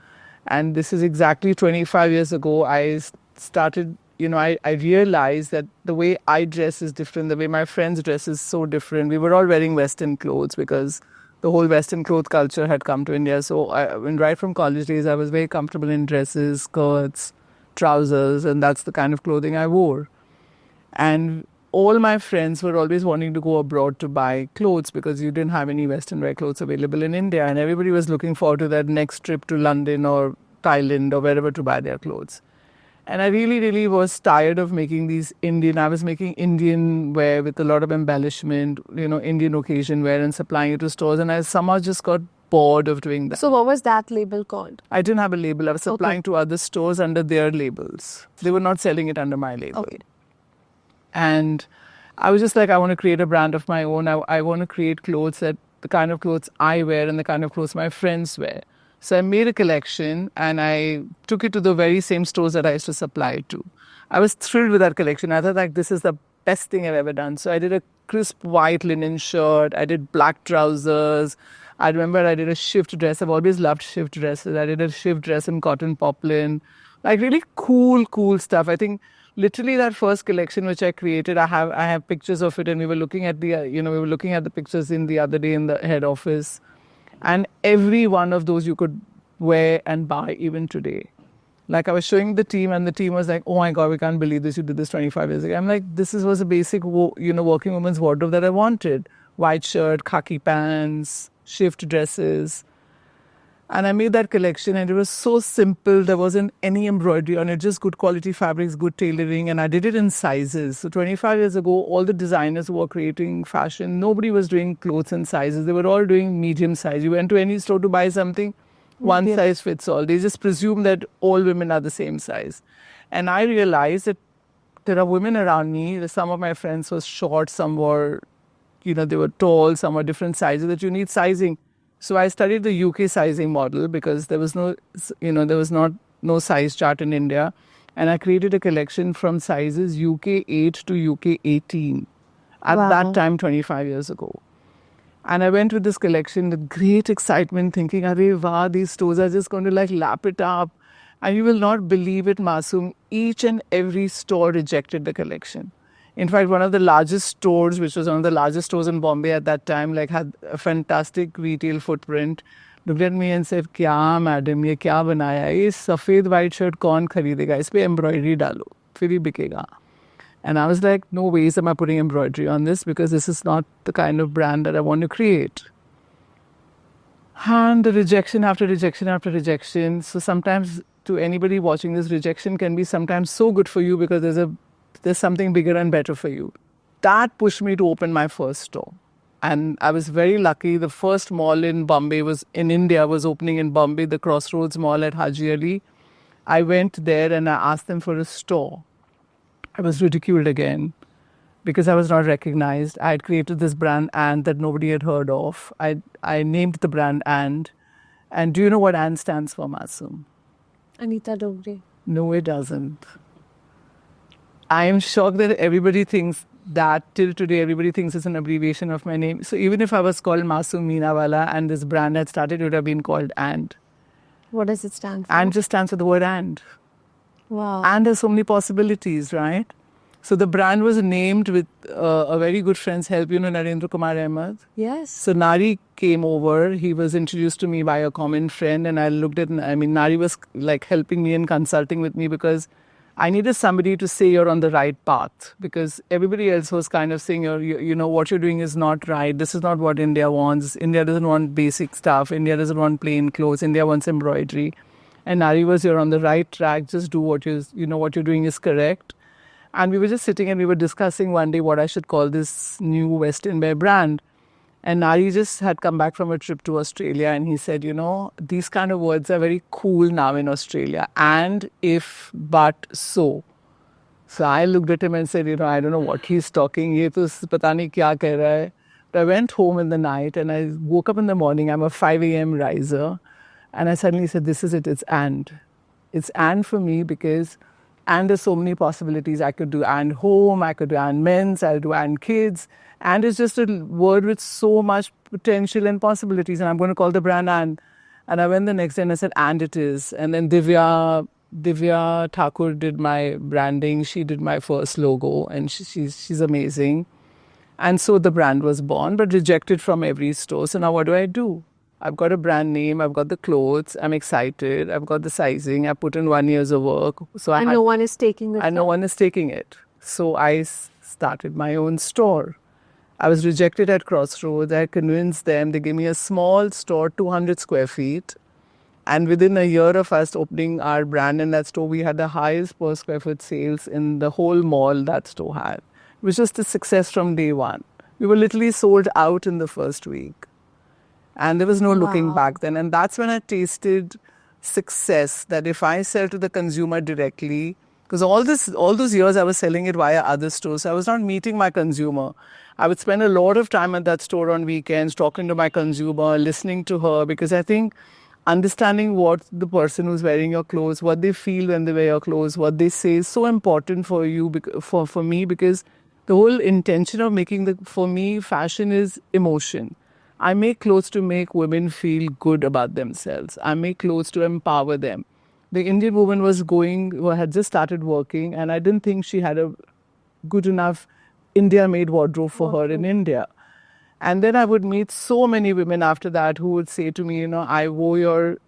And this is exactly 25 years ago. I started, I realized that the way I dress is different. The way my friends dress is so different. We were all wearing Western clothes because the whole Western cloth culture had come to India. So right from college days, I was very comfortable in dresses, skirts, trousers, and that's the kind of clothing I wore. And all my friends were always wanting to go abroad to buy clothes because you didn't have any Western wear clothes available in India. And everybody was looking forward to that next trip to London or Thailand or wherever to buy their clothes. And I really, really was tired of making these I was making Indian wear with a lot of embellishment, Indian occasion wear and supplying it to stores. And I somehow just got bored of doing that. so what was that label called? I didn't have a label. I was supplying to other stores under their labels. They were not selling it under my label. Okay. And I was just like, I want to create a brand of my own. I want to create clothes that the kind of clothes I wear and the kind of clothes my friends wear. So I made a collection and I took it to the very same stores that I used to supply it to. I was thrilled with that collection. I thought like this is the best thing I've ever done. So I did a crisp white linen shirt. I did black trousers. I remember I did a shift dress. I've always loved shift dresses. I did a shift dress in cotton poplin. Like really cool stuff. I think literally that first collection which I created, I have pictures of it, and we were looking at the pictures in the other day in the head office, and every one of those you could wear and buy even today. Like I was showing the team, and the team was like, "Oh my God, we can't believe this! You did this 25 years ago." I'm like, "This was a basic, working woman's wardrobe that I wanted: white shirt, khaki pants, shift dresses." And I made that collection and it was so simple. There wasn't any embroidery on it, just good quality fabrics, good tailoring. And I did it in sizes. So 25 years ago, all the designers who were creating fashion, nobody was doing clothes in sizes. They were all doing medium size. You went to any store to buy something, one size fits all. They just presume that all women are the same size. And I realized that there are women around me. Some of my friends were short, some were, they were tall, some were different sizes, that you need sizing. So I studied the UK sizing model because there was no size chart in India. And I created a collection from sizes UK 8 to UK 18 at that time, 25 years ago. And I went with this collection with great excitement, thinking, "Arey wow, these stores are just going to lap it up." And you will not believe it, Masoom. Each and every store rejected the collection. In fact, one of the largest stores, which was one of the largest stores in Bombay at that time, had a fantastic retail footprint, looked at me and said, "Kya, madam, ye kya banaya hai? Ye safed white shirt kaun kharidega? Is pe embroidery dalo, fir hi bikega." And I was like, "No ways am I putting embroidery on this because this is not the kind of brand that I want to create." And the rejection after rejection after rejection. So sometimes to anybody watching this, rejection can be sometimes so good for you because there's something bigger and better for you. That pushed me to open my first store. And I was very lucky. The first mall in Bombay was opening in Bombay, the Crossroads Mall at Haji Ali. I went there and I asked them for a store. I was ridiculed again because I was not recognized. I had created this brand and that nobody had heard of. I named the brand and. And do you know what AND stands for, Masoom? Anita Dongre. No, it doesn't. I am shocked that everybody thinks that till today, everybody thinks it's an abbreviation of my name. So even if I was called Masoom Minawala and this brand had started, it would have been called AND. What does it stand for? AND just stands for the word AND. Wow. And there's so many possibilities, right? So the brand was named with a very good friend's help, Narendra Kumar Ahmed. Yes. So Nari came over. He was introduced to me by a common friend, and I looked at. Nari was like helping me and consulting with me because I needed somebody to say you're on the right path, because everybody else was kind of saying what you're doing is not right. This is not what India wants. India doesn't want basic stuff. India doesn't want plain clothes. India wants embroidery. And Nari was, you're on the right track. Just do what what you're doing is correct. And we were just sitting and we were discussing one day what I should call this new Western wear brand. And Nari just had come back from a trip to Australia, and he said, these kind of words are very cool now in Australia. And, if, but, so. So I looked at him and said, I don't know what he's talking. Ye to pata nahi kya keh raha hai. But I went home in the night and I woke up in the morning. I'm a 5 a.m. riser. And I suddenly said, this is it. It's and. It's and for me because and there's so many possibilities. I could do and home, I could do and men's, I'll do and kids. And it's just a word with so much potential and possibilities. And I'm going to call the brand and. And I went the next day and I said, and it is. And then Divya Thakur did my branding. She did my first logo, and she's amazing. And so the brand was born, but rejected from every store. So now what do? I've got a brand name, I've got the clothes, I'm excited, I've got the sizing, I put in 1 year's of work. So no one is taking it. And no one is taking it. So I started my own store. I was rejected at Crossroads. I convinced them. They gave me a small store, 200 square feet. And within a year of us opening our brand in that store, we had the highest per square foot sales in the whole mall that store had. It was just a success from day one. We were literally sold out in the first week. And there was no looking back then. And that's when I tasted success, that if I sell to the consumer directly, because all those years I was selling it via other stores, so I was not meeting my consumer. I would spend a lot of time at that store on weekends, talking to my consumer, listening to her, because I think understanding what the person who's wearing your clothes, what they feel when they wear your clothes, what they say is so important for you, for me, because the whole intention of for me, fashion is emotion. I make clothes to make women feel good about themselves. I make clothes to empower them. The Indian woman had just started working, and I didn't think she had a good enough India-made wardrobe for her in India. And then I would meet so many women after that who would say to me, I wore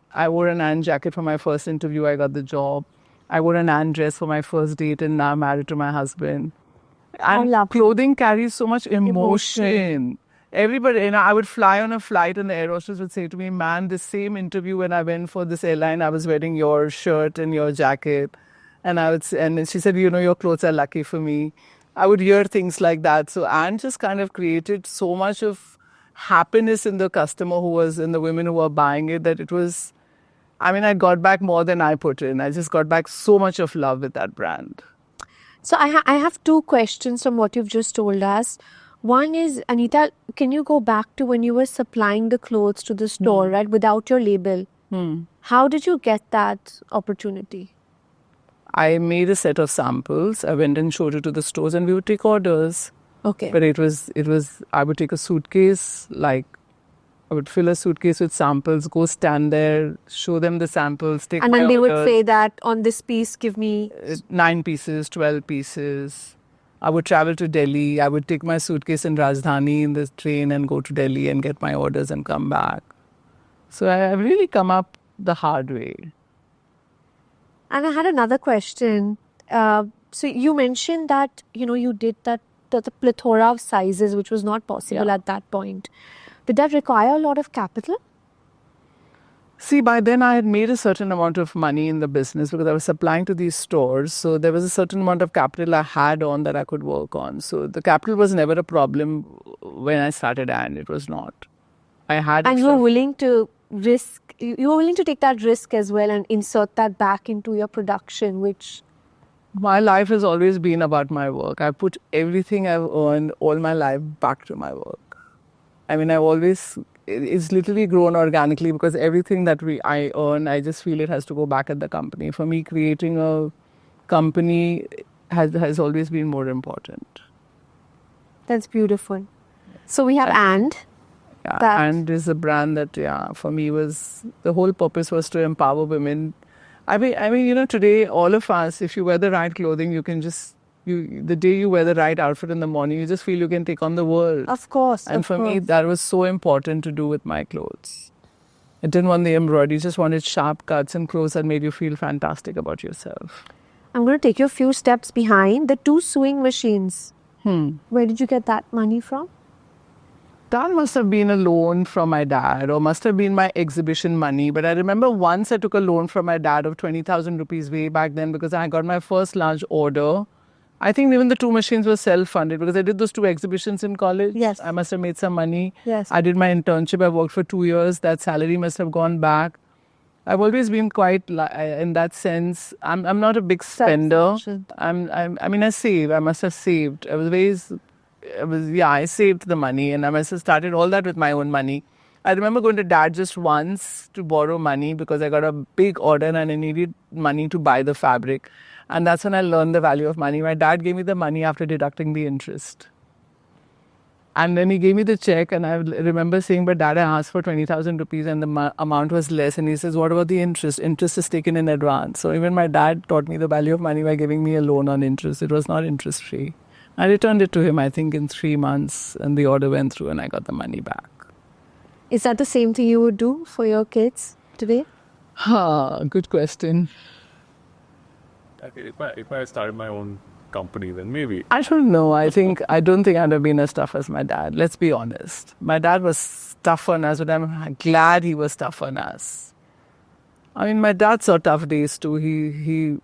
an Anne jacket for my first interview, I got the job. I wore an Anne dress for my first date, and now I'm married to my husband. And clothing carries so much emotion. Everybody, I would fly on a flight and the air hostess would say to me, man, this same interview when I went for this airline, I was wearing your shirt and your jacket. And she said, your clothes are lucky for me. I would hear things like that. So Anne just kind of created so much of happiness in the customer in the women who were buying it, that it was, I got back more than I put in. I just got back so much of love with that brand. So I have two questions from what you've just told us. One is, Anita, can you go back to when you were supplying the clothes to the store, right, without your label? How did you get that opportunity? I made a set of samples. I went and showed it to the stores, and we would take orders. Okay. But it was. I would take a suitcase, I would fill a suitcase with samples, go stand there, show them the samples, take and my then they orders. Would say that on this piece, give me 9 pieces, 12 pieces. I would travel to Delhi. I would take my suitcase in Rajdhani in the train and go to Delhi and get my orders and come back. So I've really come up the hard way. And I had another question. So you mentioned that, you did the plethora of sizes, which was not possible at that point. Did that require a lot of capital? See, by then I had made a certain amount of money in the business because I was supplying to these stores. So there was a certain amount of capital I had on that I could work on. So the capital was never a problem when I started, and it was not. And you were willing to you were willing to take that risk as well and insert that back into your production, which... My life has always been about my work. I put everything I've earned all my life back to my work. It's literally grown organically because everything that I earn, I just feel it has to go back at the company. For me, creating a company has always been more important. That's beautiful. So we have And. Yeah, And is a brand that, for me the whole purpose was to empower women. Today all of us, if you wear the right clothing, you the day you wear the right outfit in the morning, you just feel you can take on the world. Of course. And for me, that was so important to do with my clothes. I didn't want the embroidery, just wanted sharp cuts and clothes that made you feel fantastic about yourself. I'm going to take you a few steps behind. The 2 sewing machines. Where did you get that money from? That must have been a loan from my dad, or must have been my exhibition money. But I remember once I took a loan from my dad of 20,000 rupees way back then, because I got my first large order. I think even the 2 machines were self-funded, because I did those 2 exhibitions in college. Yes. I must have made some money. Yes. I did my internship. I worked for 2 years. That salary must have gone back. I've always been quite, in that sense, I'm not a big spender. I mean, I save. I must have saved. I saved the money, and I must have started all that with my own money. I remember going to dad just once to borrow money because I got a big order and I needed money to buy the fabric. And that's when I learned the value of money. My dad gave me the money after deducting the interest. And then he gave me the check, and I remember saying, but dad, I asked for 20,000 rupees and the amount was less. And he says, what about the interest? Interest is taken in advance. So even my dad taught me the value of money by giving me a loan on interest. It was not interest free. I returned it to him, I think, in 3 months, and the order went through and I got the money back. Is that the same thing you would do for your kids today? Good question. Okay, if I started my own company, then maybe. I don't know. I don't think I'd have been as tough as my dad. Let's be honest. My dad was tough on us, but I'm glad he was tough on us. I mean, my dad saw tough days too. He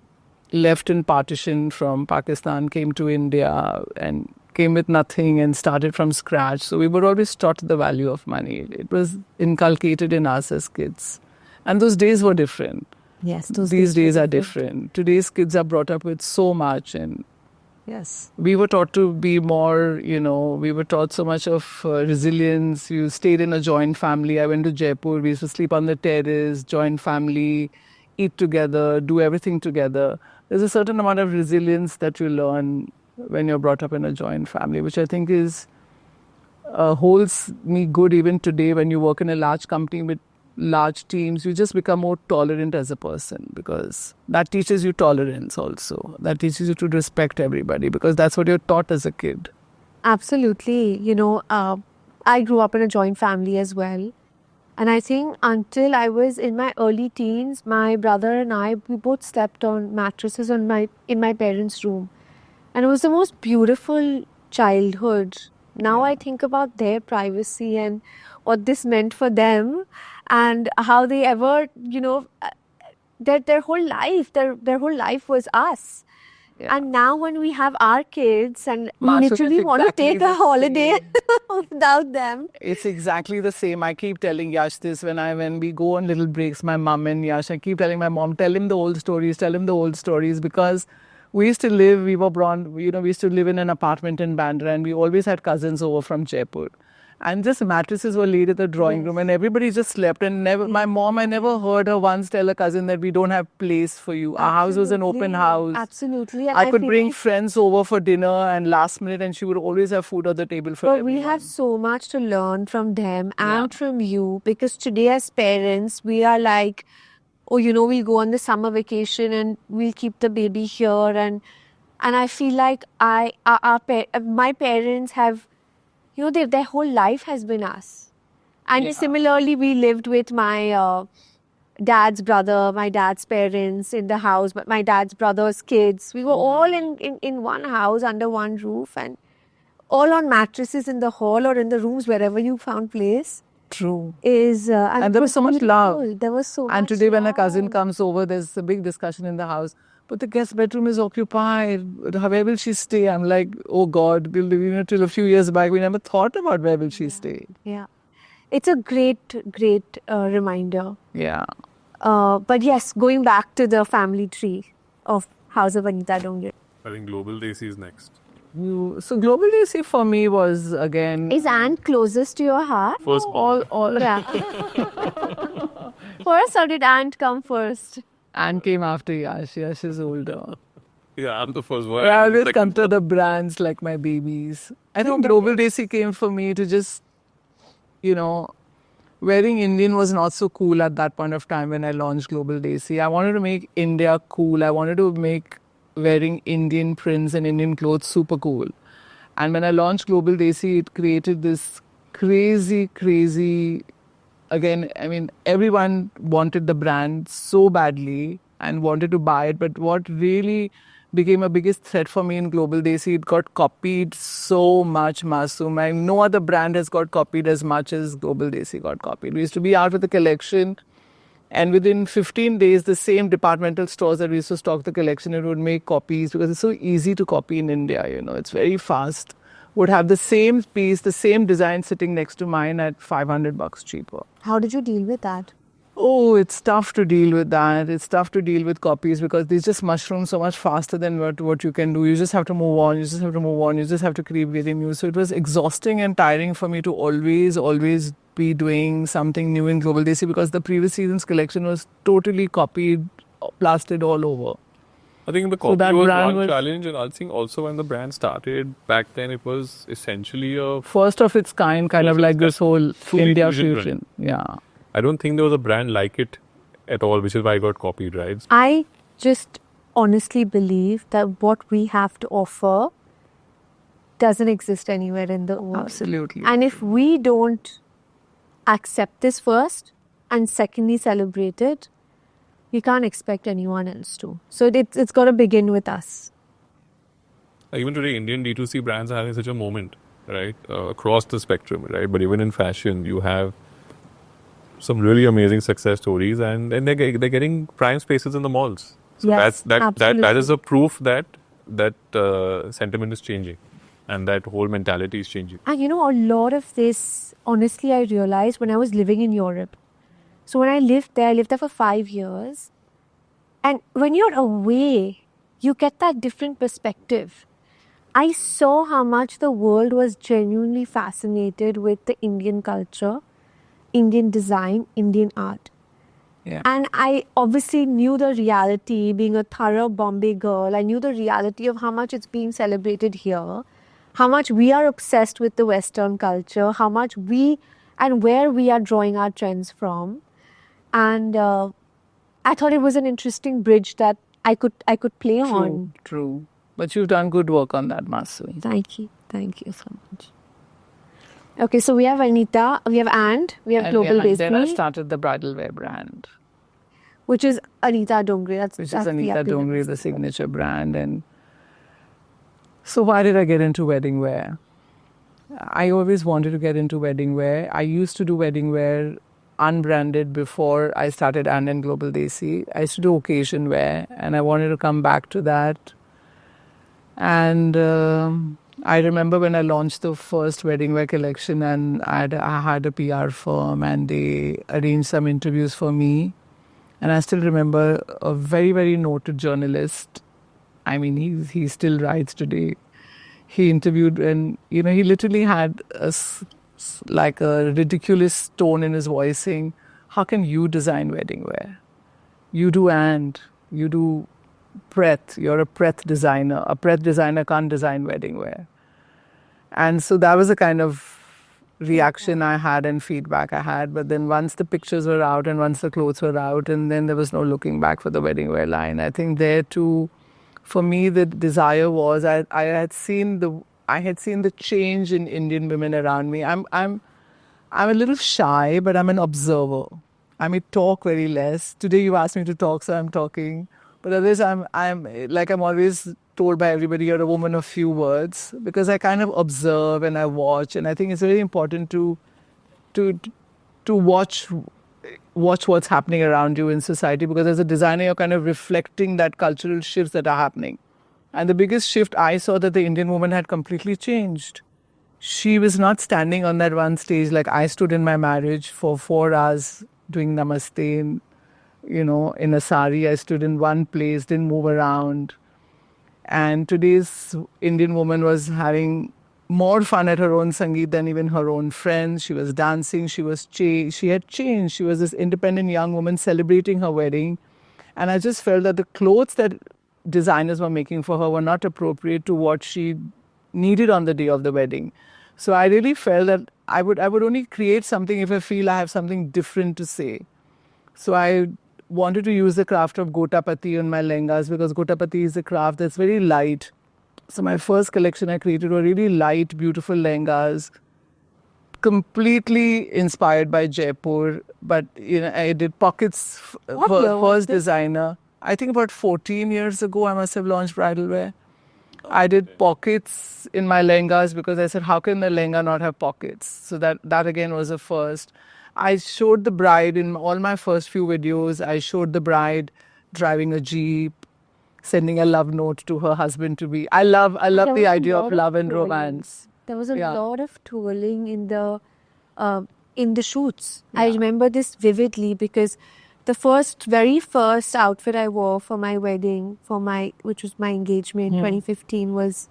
left in partition from Pakistan, came to India and came with nothing and started from scratch. So we were always taught the value of money. It was inculcated in us as kids. And those days were different. Yes, These days are different. Today's kids are brought up with so much, and yes, we were taught to be more, we were taught so much of resilience. You stayed in a joint family. I went to Jaipur. We used to sleep on the terrace, joint family, eat together, do everything together. There's a certain amount of resilience that you learn when you're brought up in a joint family, which I think is holds me good even today. When you work in a large company with large teams, you just become more tolerant as a person, because that teaches you tolerance also. That teaches you to respect everybody, because that's what you're taught as a kid. absolutely. I grew up in a joint family as well. And I think until I was in my early teens, my brother and I, we both slept on mattresses in my parents' room. And it was the most beautiful childhood. Now I think about their privacy and what this meant for them, and how they ever, their whole life was us. Yeah. And now when we have our kids and we Masoom, literally it's want to exactly take a the holiday same. without them. It's exactly the same. I keep telling Yash this when we go on little breaks, my mom and Yash, I keep telling my mom, tell him the old stories, because we used to live, we used to live in an apartment in Bandra, and we always had cousins over from Jaipur. And just mattresses were laid at the drawing room, and everybody just slept. And my mom, I never heard her once tell a cousin that we don't have place for you. Our house was an open house. Absolutely. And I could feel bring like friends over for dinner and last minute, and she would always have food on the table for But everyone. we have so much to learn from them and from you, because today as parents, we are like, oh, we'll go on the summer vacation and we'll keep the baby here. And I feel like my parents have, their whole life has been us. And similarly, we lived with my dad's brother, my dad's parents in the house, but my dad's brother's kids. We were all in one house under one roof, and all on mattresses in the hall or in the rooms, wherever you found place. True. And there was so much love. There was so much And today when a cousin love. comes over, there's a big discussion in the house. But the guest bedroom is occupied. Where will she stay? I'm like, oh God, till a few years back, we never thought about where will she stay. Yeah. It's a great reminder. Yeah. But yes, going back to the family tree of House of Anita Dongre. I think Global Desi is next. So Global Desi for me was, again... Is Anne closest to your heart? First all Yeah. First, or did Anne come first? Anne came after Yash. Yash is older. Yeah, I'm the first one. I always come to the brands like my babies. I think Global Desi came for me to just, wearing Indian was not so cool at that point of time when I launched Global Desi. I wanted to make India cool. I wanted to make wearing Indian prints and Indian clothes super cool. And when I launched Global Desi, it created this crazy. Again, I mean, everyone wanted the brand so badly and wanted to buy it. But what really became a biggest threat for me in Global Desi, it got copied so much, Masoom. And no other brand has got copied as much as Global Desi got copied. We used to be out with the collection, and within 15 days, the same departmental stores that we used to stock the collection, it would make copies because it's so easy to copy in India, you know, it's very fast. Would have the same piece, the same design sitting next to mine at $500 cheaper. How did you deal with that? Oh, it's tough to deal with that. It's tough to deal with copies because these just mushroom so much faster than what you can do. You just have to move on. You just have to keep getting new. So it was exhausting and tiring for me to always be doing something new in Global Desi because the previous season's collection was totally copied, plastered all over. I think the copy was one challenge, and I think also when the brand started back then, it was essentially a first of its kind of like this whole India fusion. Yeah. I don't think there was a brand like it at all, which is why I got copied, right? I just honestly believe that what we have to offer doesn't exist anywhere in the world. Absolutely. And if we don't accept this first and secondly celebrate it, we can't expect anyone else to. So it's got to begin with us. Even today, Indian D2C brands are having such a moment, right? Across the spectrum, right? But even in fashion, you have some really amazing success stories, and they're getting prime spaces in the malls. So yes, that is a proof that sentiment is changing, and that whole mentality is changing. And you know, a lot of this, honestly, I realized when I was living in Europe. So when I lived there for 5 years. And when you're away, you get that different perspective. I saw how much the world was genuinely fascinated with the Indian culture, Indian design, Indian art. Yeah. And I obviously knew the reality, being a thorough Bombay girl. I knew the reality of how much it's being celebrated here, how much we are obsessed with the Western culture, how much and where we are drawing our trends from. And I thought it was an interesting bridge that I could play on. True. But you've done good work on that, Masoom. Thank you so much. Okay, so we have Anita, we have we have Global Desi. Then I started the bridal wear brand, which is Anita Dongre. That's Anita Dongre, the signature brand. And so why did I get into wedding wear? I always wanted to get into wedding wear. I used to do wedding wear unbranded before I started and Global Desi. I used to do occasion wear, and I wanted to come back to that. And I remember when I launched the first wedding wear collection, and I had a PR firm, and they arranged some interviews for me. And I still remember a very, very noted journalist. I mean, he still writes today. He interviewed, and he literally had a ridiculous tone in his voice, saying, "How can you design wedding wear? You do Preth. You're a Preth designer. A Preth designer can't design wedding wear." And so that was the kind of reaction I had and feedback I had. But then once the pictures were out and once the clothes were out, and then there was no looking back for the wedding wear line. I think there too, for me, the desire was I had seen the change in Indian women around me. I'm a little shy, but I'm an observer. I may talk very less. Today you asked me to talk, so I'm talking. But otherwise, I'm always told by everybody, you're a woman of few words, because I kind of observe and I watch, and I think it's very important to watch what's happening around you in society, because as a designer, you're kind of reflecting that cultural shifts that are happening. And the biggest shift I saw that the Indian woman had completely changed. She was not standing on that one stage like I stood in my marriage for 4 hours doing namaste in a sari. I stood in one place, didn't move around. And today's Indian woman was having more fun at her own Sangeet than even her own friends. She was dancing, she had changed. She was this independent young woman celebrating her wedding. And I just felt that the clothes that designers were making for her were not appropriate to what she needed on the day of the wedding. So I really felt that I would only create something if I feel I have something different to say. So I wanted to use the craft of gotapati on my lehengas because gotapati is a craft that's very light. So my first collection I created were really light, beautiful lehengas, completely inspired by Jaipur. But I did pockets What year was first this? designer. I think about 14 years ago I must have launched bridal wear. I did pockets in my lehengas because I said, how can the lehenga not have pockets? So that again was a first. I showed the bride in all my first few videos. I showed the bride driving a jeep, sending a love note to her husband to be. I love There the was a idea lot of love and twirling. romance. There was a Yeah. lot of twirling in the shoots. I remember this vividly because the very first outfit I wore for my wedding, which was my engagement, 2015, was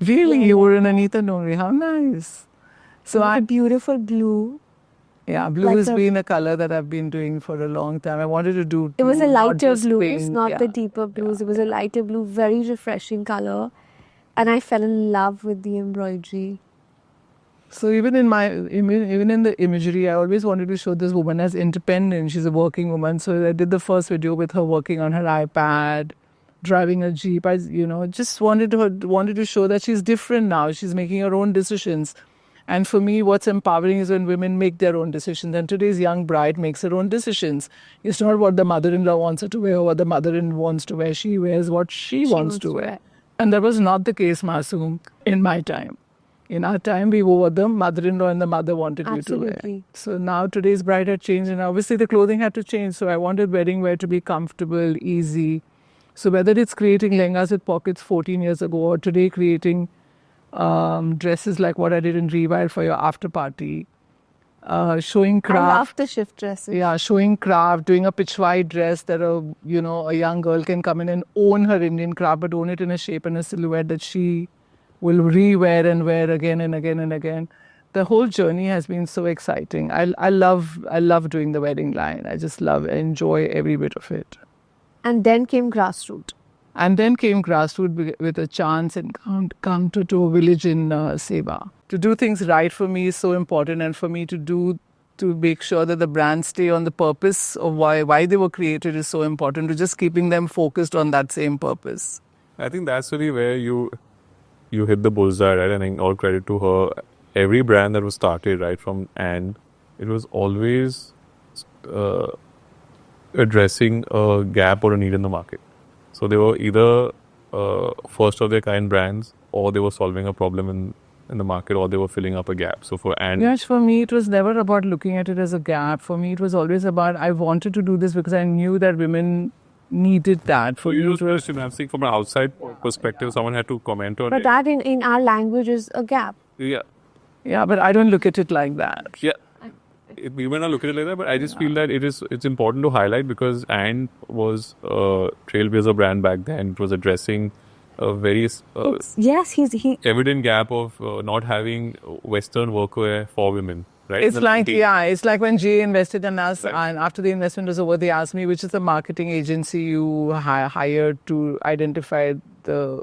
Really, you were in Anita Dongre. How nice. So a beautiful blue. blue like has a- been a color that I've been doing for a long time. I wanted to do. It was a blue, not lighter just blues, pink. not the deeper blues. It was a lighter blue, very refreshing color. And I fell in love with the embroidery. So even in the imagery, I always wanted to show this woman as independent. She's a working woman. So I did the first video with her working on her iPad, driving a jeep. I just wanted to show that she's different now. She's making her own decisions. And for me, what's empowering is when women make their own decisions. And today's young bride makes her own decisions. It's not what the mother-in-law wants her to wear or what the mother-in-law wants to wear. She wears what she wants to wear. And that was not the case, Masoom, in my time. In our time, we wore what the mother-in-law and the mother wanted you to wear. Absolutely. So now today's bride had changed, and obviously the clothing had to change. So I wanted wedding wear to be comfortable, easy. So whether it's creating lehengas with pockets 14 years ago or today creating dresses like what I did in Rewild for your after party, showing I craft. love the shift dresses. Yeah, showing craft, doing a pitchwide dress that a young girl can come in and own her Indian craft, but own it in a shape and a silhouette that she will re-wear and wear again and again and again. The whole journey has been so exciting. I love doing the wedding line. I just enjoy every bit of it. And then came grassroots. And then came grassroots with a chance and encounter to a village in Seva. To do things right for me is so important, and for me to make sure that the brands stay on the purpose of why they were created is so important, to just keeping them focused on that same purpose. I think that's really where you hit the bullseye, right? And all credit to her. Every brand that was started, right, from Anne, it was always addressing a gap or a need in the market. So they were either first of their kind brands, or they were solving a problem in the market, or they were filling up a gap. So for Anne, Yes, for me, it was never about looking at it as a gap. For me, it was always about I wanted to do this because I knew that women needed that. for you, I'm saying from an outside perspective, someone had to comment on But it. that in our language is a gap. Yeah. Yeah, but I don't look at it like that. Yeah. We may not look at it like that, but I just feel that it's important to highlight because Anne was a trailblazer brand back then. It was addressing a very Yes, he evident gap of not having Western workwear for women. Right? It's like when Jay invested in us, Right. and after the investment was over, they asked me which is the marketing agency you hired to identify the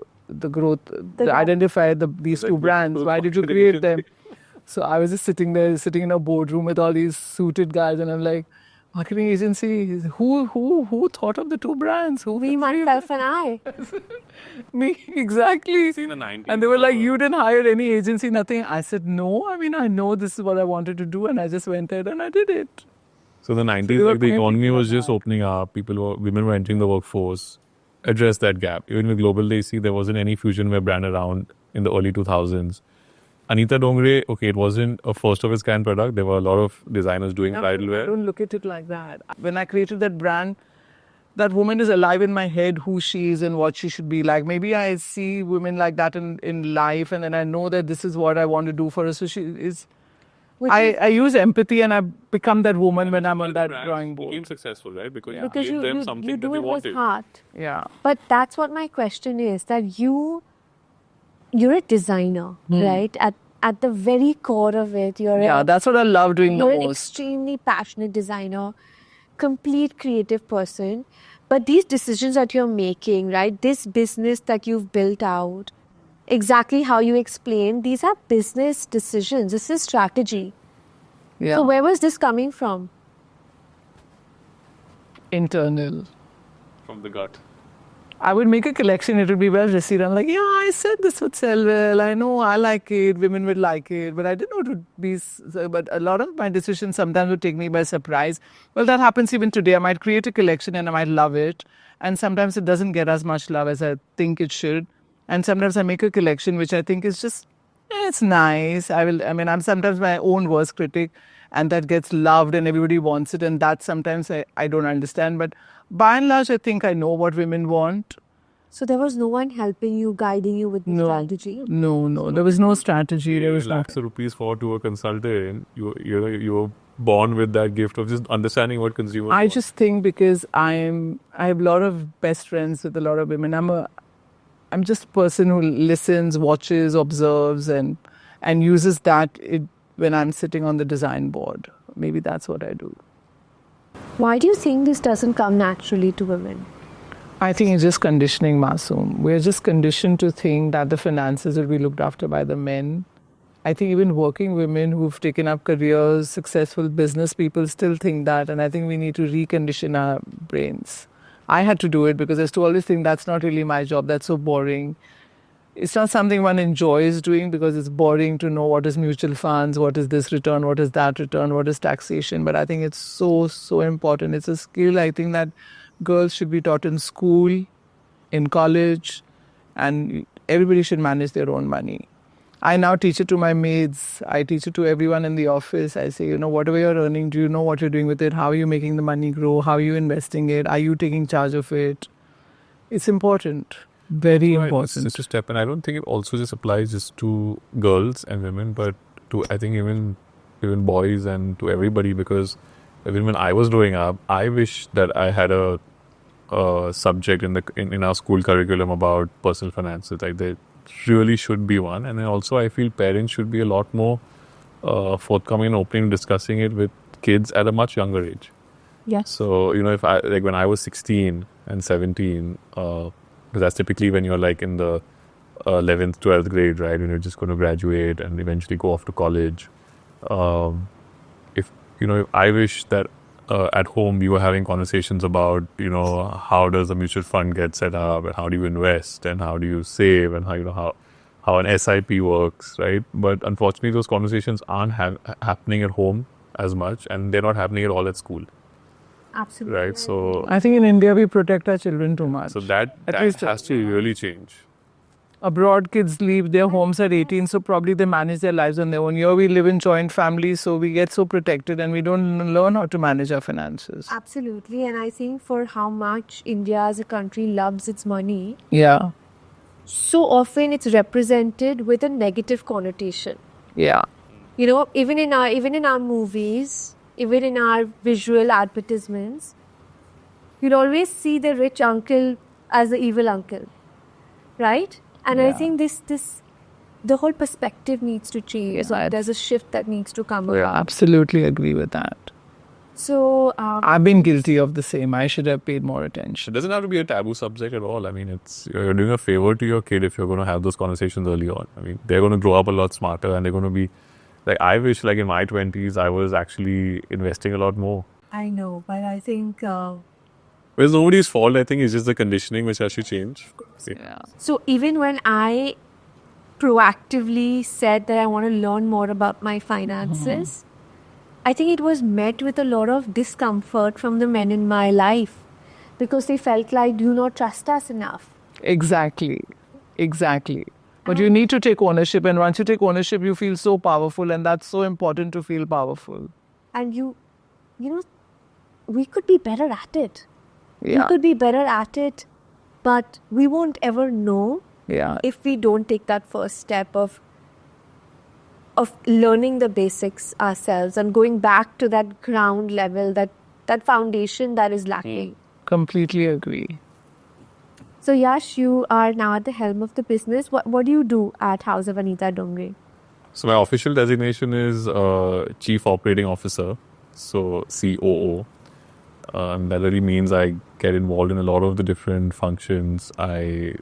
growth, identify these two brands. Why did you create them? So I was just sitting in a boardroom with all these suited guys, and I'm like, marketing agency, who thought of the two brands? we myself and I. Me, exactly. See, in the 90s, And they were like, you didn't hire any agency, nothing. I said, no, I mean, I know this is what I wanted to do, and I just went ahead and I did it. So the 90s, they were like the economy creating was just opening up. Women were entering the workforce. Address that gap. Even with Global Desi, there wasn't any fusion wear brand around in the early 2000s. Anita Dongre, okay, it wasn't a first of its kind product. There were a lot of designers doing bridal I wear. don't look at it like that. When I created that brand, that woman is alive in my head, who she is and what she should be like. Maybe I see women like that in life, and then I know that this is what I want to do for her. So she is. I use empathy, and I become that woman when I'm on that drawing board. Became successful, right? Because Because you gave them you something that do they it with wanted. heart. Yeah. But that's what my question is, that you're a designer, right? At the very core of it, Yeah, that's what I love doing the you're an most. extremely passionate designer, complete creative person. But these decisions that you're making, right? This business that you've built out, exactly how you explained, these are business decisions. This is strategy. Yeah. So where was this coming from? Internal. From the gut. I would make a collection, it would be well received. I'm like, yeah, I said this would sell well. I know I like it, women would like it, but I didn't know it would be. But a lot of my decisions sometimes would take me by surprise. Well, that happens even today. I might create a collection and I might love it. And sometimes it doesn't get as much love as I think it should. And sometimes I make a collection which I think is just, it's nice. I'm sometimes my own worst critic, and that gets loved and everybody wants it. And that sometimes I don't understand. But by and large, I think I know what women want. So there was no one helping you, guiding you with the strategy? No. There was no strategy. There was lakhs of rupees for to a consultant. You were born with that gift of just understanding what consumers I want. just think because I have a lot of best friends with a lot of women. I'm just a person who listens, watches, observes, and uses that when I'm sitting on the design board. Maybe that's what I do. Why do you think this doesn't come naturally to women? I think it's just conditioning, Masoom. We're just conditioned to think that the finances will be looked after by the men. I think even working women who've taken up careers, successful business people still think that. And I think we need to recondition our brains. I had to do it because I used to always think that's not really my job. That's so boring. It's not something one enjoys doing because it's boring to know what is mutual funds, what is this return, what is that return, what is taxation. But I think it's so important. It's a skill I think that girls should be taught in school, in college, and everybody should manage their own money. I now teach it to my maids. I teach it to everyone in the office. I say, whatever you're earning, do you know what you're doing with it? How are you making the money grow? How are you investing it? Are you taking charge of it? It's important. Very important. It's a step, and I don't think it also just applies just to girls and women, but to I think even boys and to everybody. Because even when I was growing up, I wish that I had a subject in our school curriculum about personal finances. Like there really should be one, and then also I feel parents should be a lot more forthcoming and open discussing it with kids at a much younger age. Yes. So if I when I was 16 and 17. Because that's typically when you're like in the 11th, 12th grade, right? When you're just going to graduate and eventually go off to college. If I wish that at home we were having conversations about, how does a mutual fund get set up and how do you invest and how do you save and how an SIP works, right? But unfortunately, those conversations aren't happening at home as much, and they're not happening at all at school. Absolutely. Right, so I think in India we protect our children too much. So that least has to really change. Abroad, kids leave their homes at 18, so probably they manage their lives on their own. Here we live in joint families, so we get so protected and we don't learn how to manage our finances. Absolutely, and I think for how much India as a country loves its money, Yeah. so often it's represented with a negative connotation. Yeah. Even in our movies, even in our visual advertisements, you'll always see the rich uncle as the evil uncle, right? And I think the whole perspective needs to change. Yeah. There's a shift that needs to come Yeah, about. absolutely agree with that. So I've been guilty of the same. I should have paid more attention. It doesn't have to be a taboo subject at all. I mean, you're doing a favor to your kid if you're going to have those conversations early on. I mean, they're going to grow up a lot smarter and they're going to be like, I wish like in my 20s, I was actually investing a lot more. I know, but I think... It's nobody's fault. I think it's just the conditioning which has to change. Yeah. So even when I proactively said that I want to learn more about my finances, I think it was met with a lot of discomfort from the men in my life because they felt like, do you not trust us enough? Exactly. But you need to take ownership, and once you take ownership, you feel so powerful, and that's so important to feel powerful. And we could be better at it. Yeah. We could be better at it, but we won't ever know Yeah. if we don't take that first step of learning the basics ourselves and going back to that ground level, that foundation that is lacking. Completely agree. So Yash, you are now at the helm of the business. What do you do at House of Anita Dongre? So my official designation is Chief Operating Officer, so COO. That really means I get involved in a lot of the different functions. I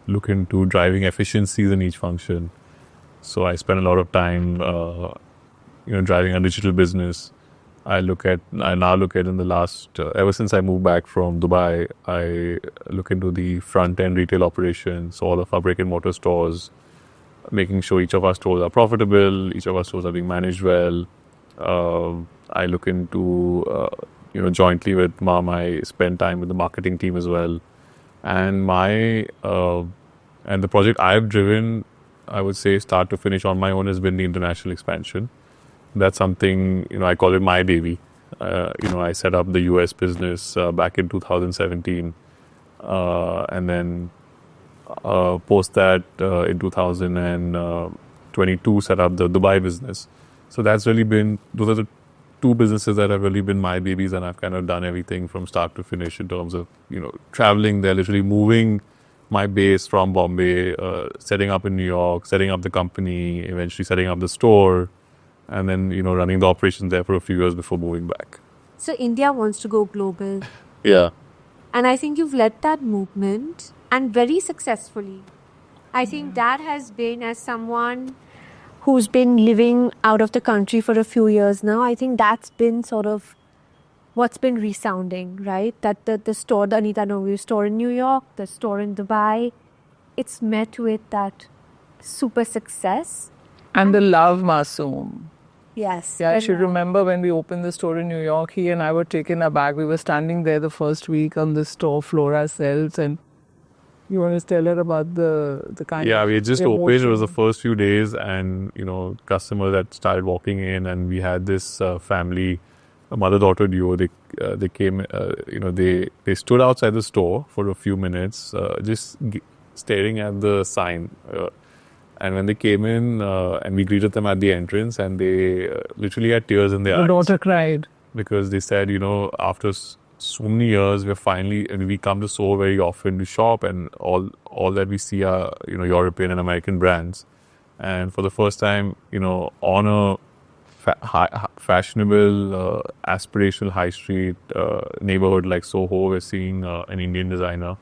look into driving efficiencies in each function. So I spend a lot of time, driving a digital business. I now look at in the last, ever since I moved back from Dubai, I look into the front end retail operations, all of our brick and mortar stores, making sure each of our stores are profitable, each of our stores are being managed well. I look into, jointly with Mom, I spend time with the marketing team as well. And and the project I've driven, I would say start to finish on my own, has been the international expansion. That's something, I call it my baby. I set up the US business back in 2017. And then post that in 2022 set up the Dubai business. So those are the two businesses that have really been my babies, and I've kind of done everything from start to finish in terms of, traveling there, literally moving my base from Bombay, setting up in New York, setting up the company, eventually setting up the store, and then, running the operations there for a few years before moving back. So India wants to go global. Yeah. And I think you've led that movement, and very successfully. I think that has been, as someone who's been living out of the country for a few years now, I think that's been sort of what's been resounding, right? That the store, the Anita Dongre store in New York, the store in Dubai, it's met with that super success. And the love, Masoom. Yes. Yeah, I very should well. remember when we opened the store in New York, he and I were taken aback. We were standing there the first week on the store floor ourselves, and you want to tell her about the kind Yeah, of we had just emotion. opened. It was the first few days, and customers that started walking in, and we had this family, a mother-daughter duo. They came, they stood outside the store for a few minutes, just staring at the sign. And when they came in, and we greeted them at the entrance, and they literally had tears in their The eyes. daughter cried. Because they said, after so many years, we come to store very often to shop, and all that we see are, European and American brands. And for the first time, on a fashionable, aspirational high street neighborhood like Soho, we're seeing an Indian designer,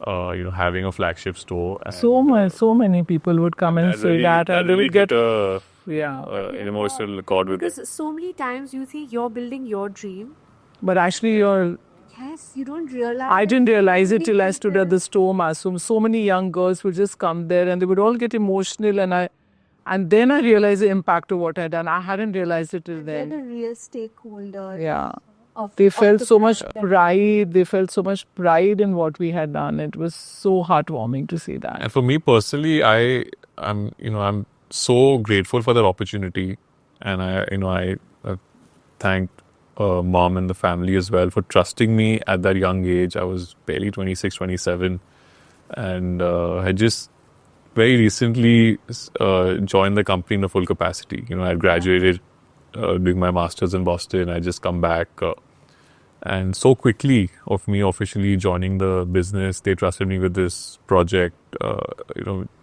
having a flagship store. And, So many people would come and say that, and they would get an yeah. emotional accord with it. Because so many times you think you're building your dream. But actually, Yes, you don't realize. I didn't realize it so till many I stood people- at the store, Masoom. So many young girls would just come there, and they would all get emotional, and then I realized the impact of what I'd done. I hadn't realized it till They're then. the real stakeholder. Yeah. Of, They of felt the so much brand. pride. They felt so much pride in what we had done. It was so heartwarming to see that. And for me personally, I'm so grateful for that opportunity, and I thanked Mom and the family as well for trusting me at that young age. I was barely 26, 27, and had just very recently joined the company in a full capacity. I had graduated doing my master's in Boston. I just come back. And so quickly of me officially joining the business, they trusted me with this project,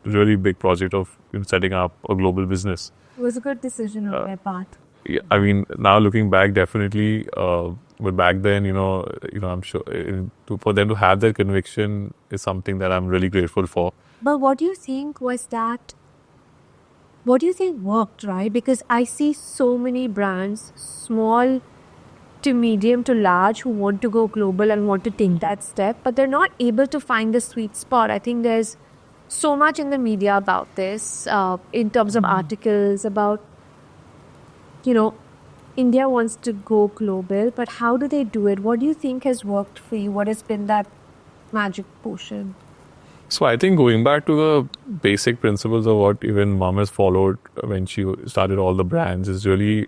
really big project of setting up a global business. It was a good decision on their part. Yeah, I mean, now looking back, definitely, but back then, I'm sure for them to have that conviction is something that I'm really grateful for. But what do you think was that? What do you think worked, right? Because I see so many brands, small to medium to large, who want to go global and want to take that step, but they're not able to find the sweet spot. I think there's so much in the media about this, in terms of articles about, India wants to go global, but how do they do it? What do you think has worked for you? What has been that magic potion? So I think going back to the basic principles of what even Mom has followed when she started all the brands is really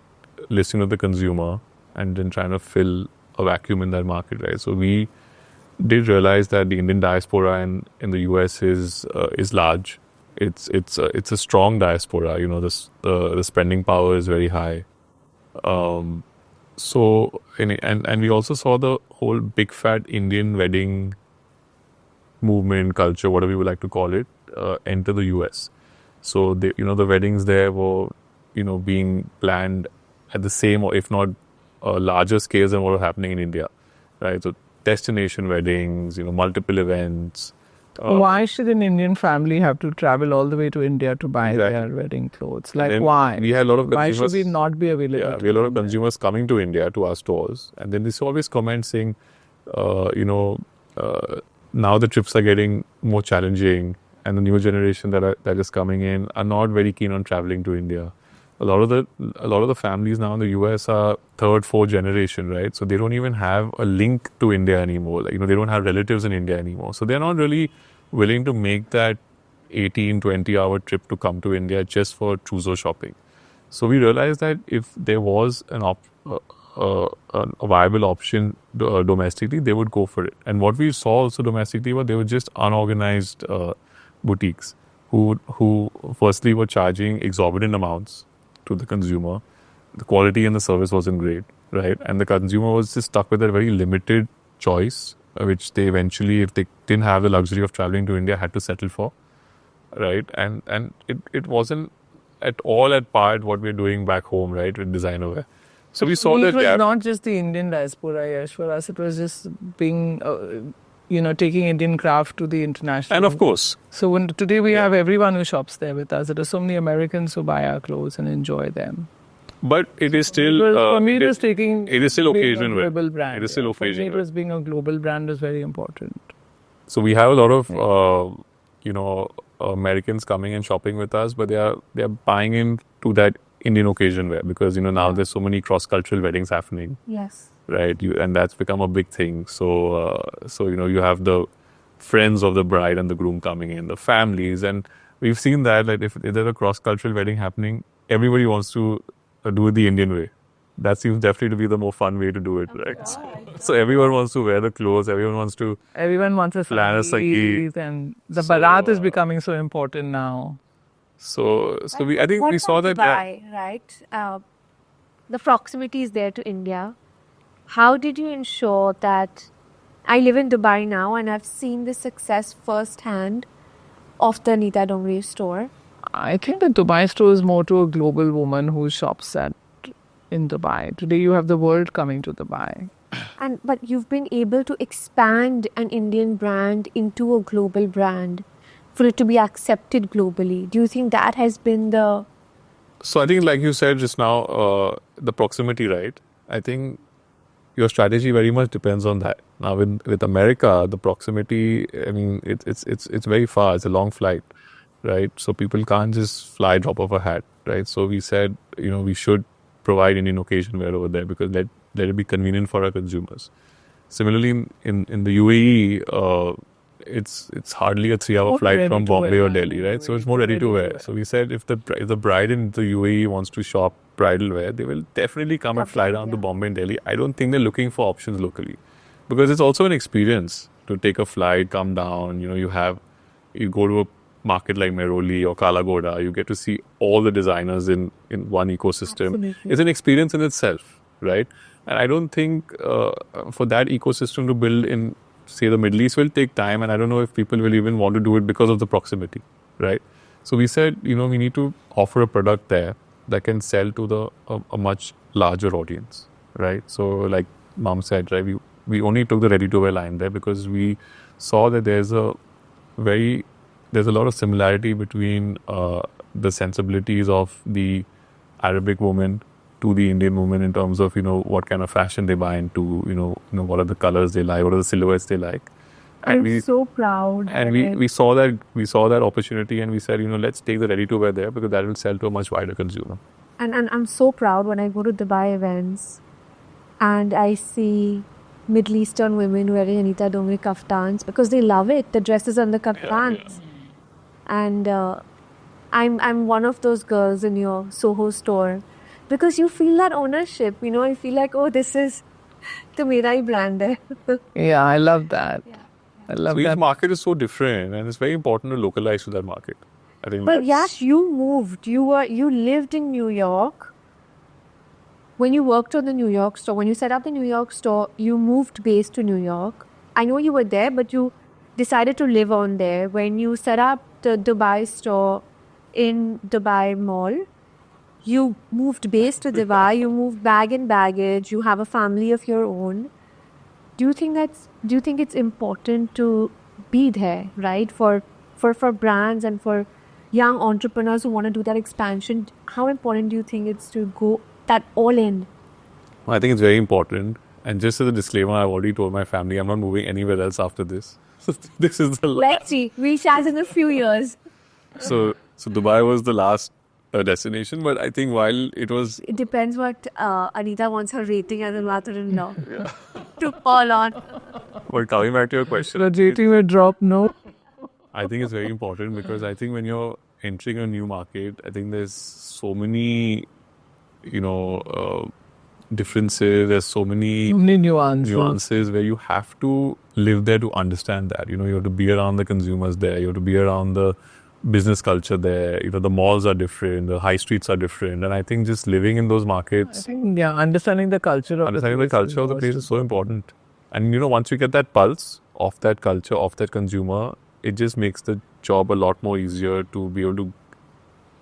listening to the consumer and then trying to fill a vacuum in that market, right? So we did realize that the Indian diaspora in the US is large. It's a strong diaspora. The spending power is very high. So and we also saw the whole big fat Indian wedding movement, culture, whatever you would like to call it, enter the US. So the weddings there were being planned at the same or if not larger scales than what was happening in India, right? So destination weddings, multiple events, Why should an Indian family have to travel all the way to India to buy their wedding clothes? Like, then why? we had a lot of Why consumers. should we not be available? Yeah, to we had a lot of India? consumers coming to India to our stores, and then there's always comments saying, now the trips are getting more challenging, and the new generation that is coming in are not very keen on traveling to India. A lot of the families now in the US are third, fourth generation, right? So they don't even have a link to India anymore. Like, they don't have relatives in India anymore. So they're not really willing to make that 18, 20-hour trip to come to India just for trousseau shopping. So we realized that if there was a viable option domestically, they would go for it. And what we saw also domestically were they were just unorganized boutiques who firstly were charging exorbitant amounts to the consumer. The quality and the service wasn't great, right? And the consumer was just stuck with a very limited choice, which they eventually, if they didn't have the luxury of traveling to India, had to settle for, right? And it wasn't at all at par with what we're doing back home, right, with designer wear. So we saw that It was gap. not just the Indian diaspora, Yash. For us, it was just being, taking Indian craft to the international. And of course, So today we have everyone who shops there with us. There are so many Americans who buy our clothes and enjoy them. but it is still For me, it was taking. it is still being occasion a wear. global brand. It is still For me, occasion it wear. was being a global brand is very important. So we have a lot of Americans coming and shopping with us, but they are buying into that Indian occasion wear because now there's so many cross-cultural weddings happening, Yes. right? And that's become a big thing. So you have the friends of the bride and the groom coming in, the families, and we've seen that like if there's a cross-cultural wedding happening, everybody wants to do it the Indian way. That seems definitely to be the more fun way to do it, right? So everyone wants to wear the clothes. Everyone wants to. Everyone wants a Plan a saris, and the barat is becoming so important now. So I think What we saw about that. Dubai, right? The proximity is there to India. How did you ensure that? I live in Dubai now, and I've seen the success firsthand of the Anita Dongre store. I think the Dubai store is more to a global woman who shops in Dubai. Today you have the world coming to Dubai. But you've been able to expand an Indian brand into a global brand for it to be accepted globally. Do you think that has been the... So I think, like you said just now, the proximity, right? I think your strategy very much depends on that. Now, with America, the proximity, I mean, it's very far. It's a long flight, right? So people can't just fly drop of a hat, right? So we said, we should provide Indian occasion wear over there because let it be convenient for our consumers. Similarly, in the UAE, it's hardly a 3-hour flight from Bombay or Delhi, right? So it's more ready to wear. So we said if the bride in the UAE wants to shop bridal wear, they will definitely come and fly down to Bombay and Delhi. I don't think they're looking for options locally because it's also an experience to take a flight, come down. You go to a market like Meroli or Kalagoda, you get to see all the designers in one ecosystem. Absolutely. It's an experience in itself, right? And I don't think for that ecosystem to build in, say, the Middle East will take time, and I don't know if people will even want to do it because of the proximity, right? So we said, we need to offer a product there that can sell to a much larger audience, right? So like Mom said, right, we only took the ready-to-wear line there because we saw that there's a lot of similarity between the sensibilities of the Arabic woman to the Indian woman in terms of what kind of fashion they buy into, what are the colors they like, what are the silhouettes they like. And I'm so proud. and we saw that opportunity, and we said, let's take the ready to wear there because that will sell to a much wider consumer. And I'm so proud when I go to Dubai events and I see Middle Eastern women wearing Anita Dongre kaftans because they love it. The dresses and the kaftans. And I'm one of those girls in your Soho store because you feel that ownership. I feel like, oh, this is the mera hi brand hai. Yeah, I love that. I love So each that. market is so different, and it's very important to localize to that market. I think. But that's- Yash, you moved. You lived in New York. When you worked on the New York store, when you set up the New York store, you moved base to New York. I know you were there, but you decided to live on there. When you set up the Dubai store in Dubai Mall, you moved base to Dubai. You moved bag and baggage. You have a family of your own. Do you think it's important to be there, right? For brands and for young entrepreneurs who want to do that expansion, how important do you think it's to go that all in? I think it's very important. And just as a disclaimer, I've already told my family I'm not moving anywhere else after this. So this is the Let's see. We chat in a few years. So Dubai was the last destination, but I think while it was, It depends what Anita wants her rating as a mother-in-law to fall on. well, coming back to your question, The rating will drop, no? I think it's very important because I think when you're entering a new market, I think there's so many, differences. There's so many Many nuances. where you have to live there to understand that. You have to be around the consumers there. You have to be around the business culture there. The malls are different. The high streets are different. And I think just living in those markets, Understanding the culture of understanding the culture of the place is so important. And once you get that pulse of that culture, of that consumer, it just makes the job a lot more easier to be able to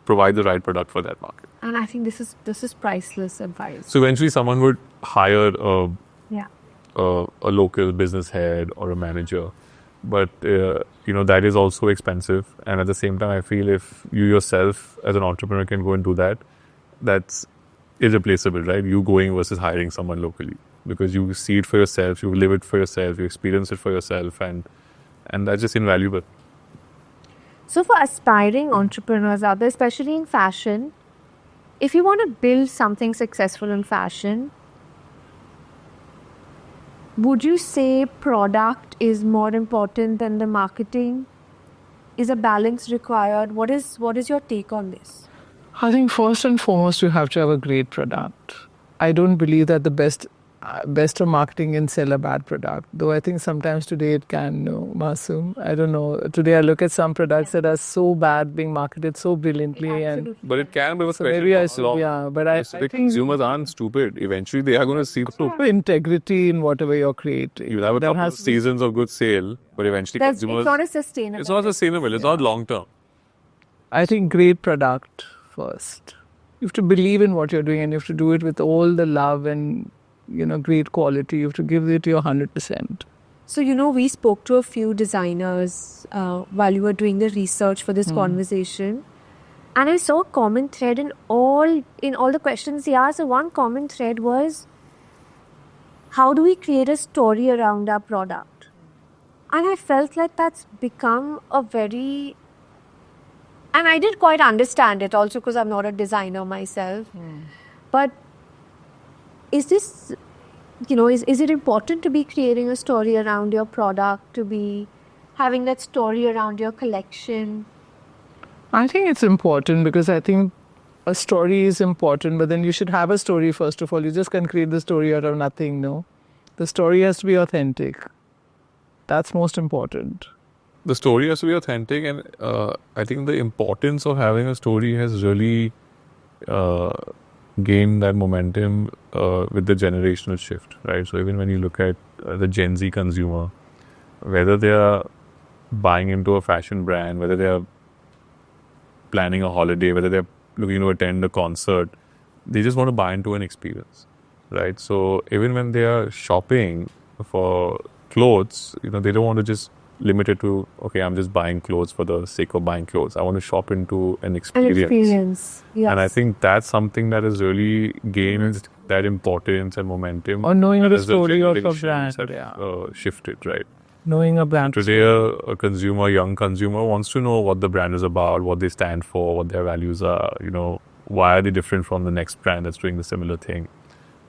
provide the right product for that market. And I think this is priceless advice. So eventually someone would hire Yeah. a local business head or a manager. But, that is also expensive. And at the same time, I feel if you yourself as an entrepreneur can go and do that, that's irreplaceable, right? You going versus hiring someone locally. Because you see it for yourself, you live it for yourself, you experience it for yourself, and that's just invaluable. So for aspiring entrepreneurs out there, especially in fashion, if you want to build something successful in fashion, would you say product is more important than the marketing? Is a balance required? What is your take on this? I think first and foremost, you have to have a great product. I don't believe that the best of marketing can sell a bad product. Though I think sometimes today it can, no, Masoom. I don't know. Today I look at some products that are so bad being marketed so brilliantly. And But it can be so maybe I but I think consumers aren't stupid. Eventually, they are going to see through. integrity in whatever you're creating. You'll have a There couple of has to be- seasons of good sale, but eventually It's consumers... not a sustainable. It's not sustainable. It's not long term. I think great product first. You have to believe in what you're doing and you have to do it with all the love and great quality. You have to give it your 100%. So, we spoke to a few designers while you were doing the research for this conversation. And I saw a common thread in all the questions he asked. So one common thread was, how do we create a story around our product? And I felt like that's become a very... And I didn't quite understand it also because I'm not a designer myself. But is this, is it important to be creating a story around your product, to be having that story around your collection? I think it's important because I think a story is important, but then you should have a story first of all. You just can't create the story out of nothing, no? The story has to be authentic. That's most important. The story has to be authentic, and I think the importance of having a story has really gained that momentum with the generational shift, right? So even when you look at the Gen Z consumer, whether they are buying into a fashion brand, whether they are planning a holiday, whether they're looking to attend a concert, they just want to buy into an experience, right? So even when they are shopping for clothes, they don't want to just limit it to, okay, I'm just buying clothes for the sake of buying clothes. I want to shop into an experience. Yes. And I think that's something that has really gained that importance and momentum. Or knowing the as the story of a generations brand. have, shifted, right? Knowing a brand. Today, a young consumer wants to know what the brand is about, what they stand for, what their values are, why are they different from the next brand that's doing the similar thing.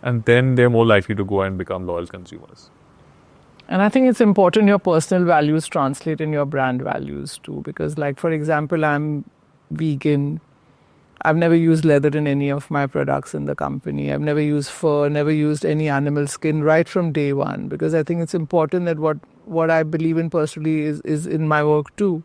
And then they're more likely to go and become loyal consumers. And I think it's important your personal values translate in your brand values too. Because like, for example, I'm vegan. I've never used leather in any of my products in the company. I've never used fur, never used any animal skin right from day one. Because I think it's important that what I believe in personally is in my work too.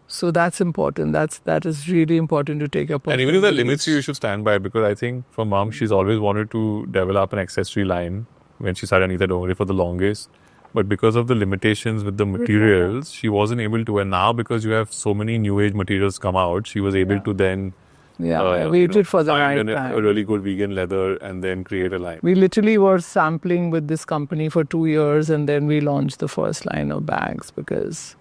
So that's important. That is really important to take up. And even if that limits you, you should stand by it. Because I think for Mom, she's always wanted to develop an accessory line when she started Anita Dongre for the longest. But because of the limitations with the materials, she wasn't able to. And now because you have so many new age materials come out, she was able to then Yeah, I waited for the right find a time. really good vegan leather and then create a line. We literally were sampling with this company for 2 years, and then we launched the first line of bags because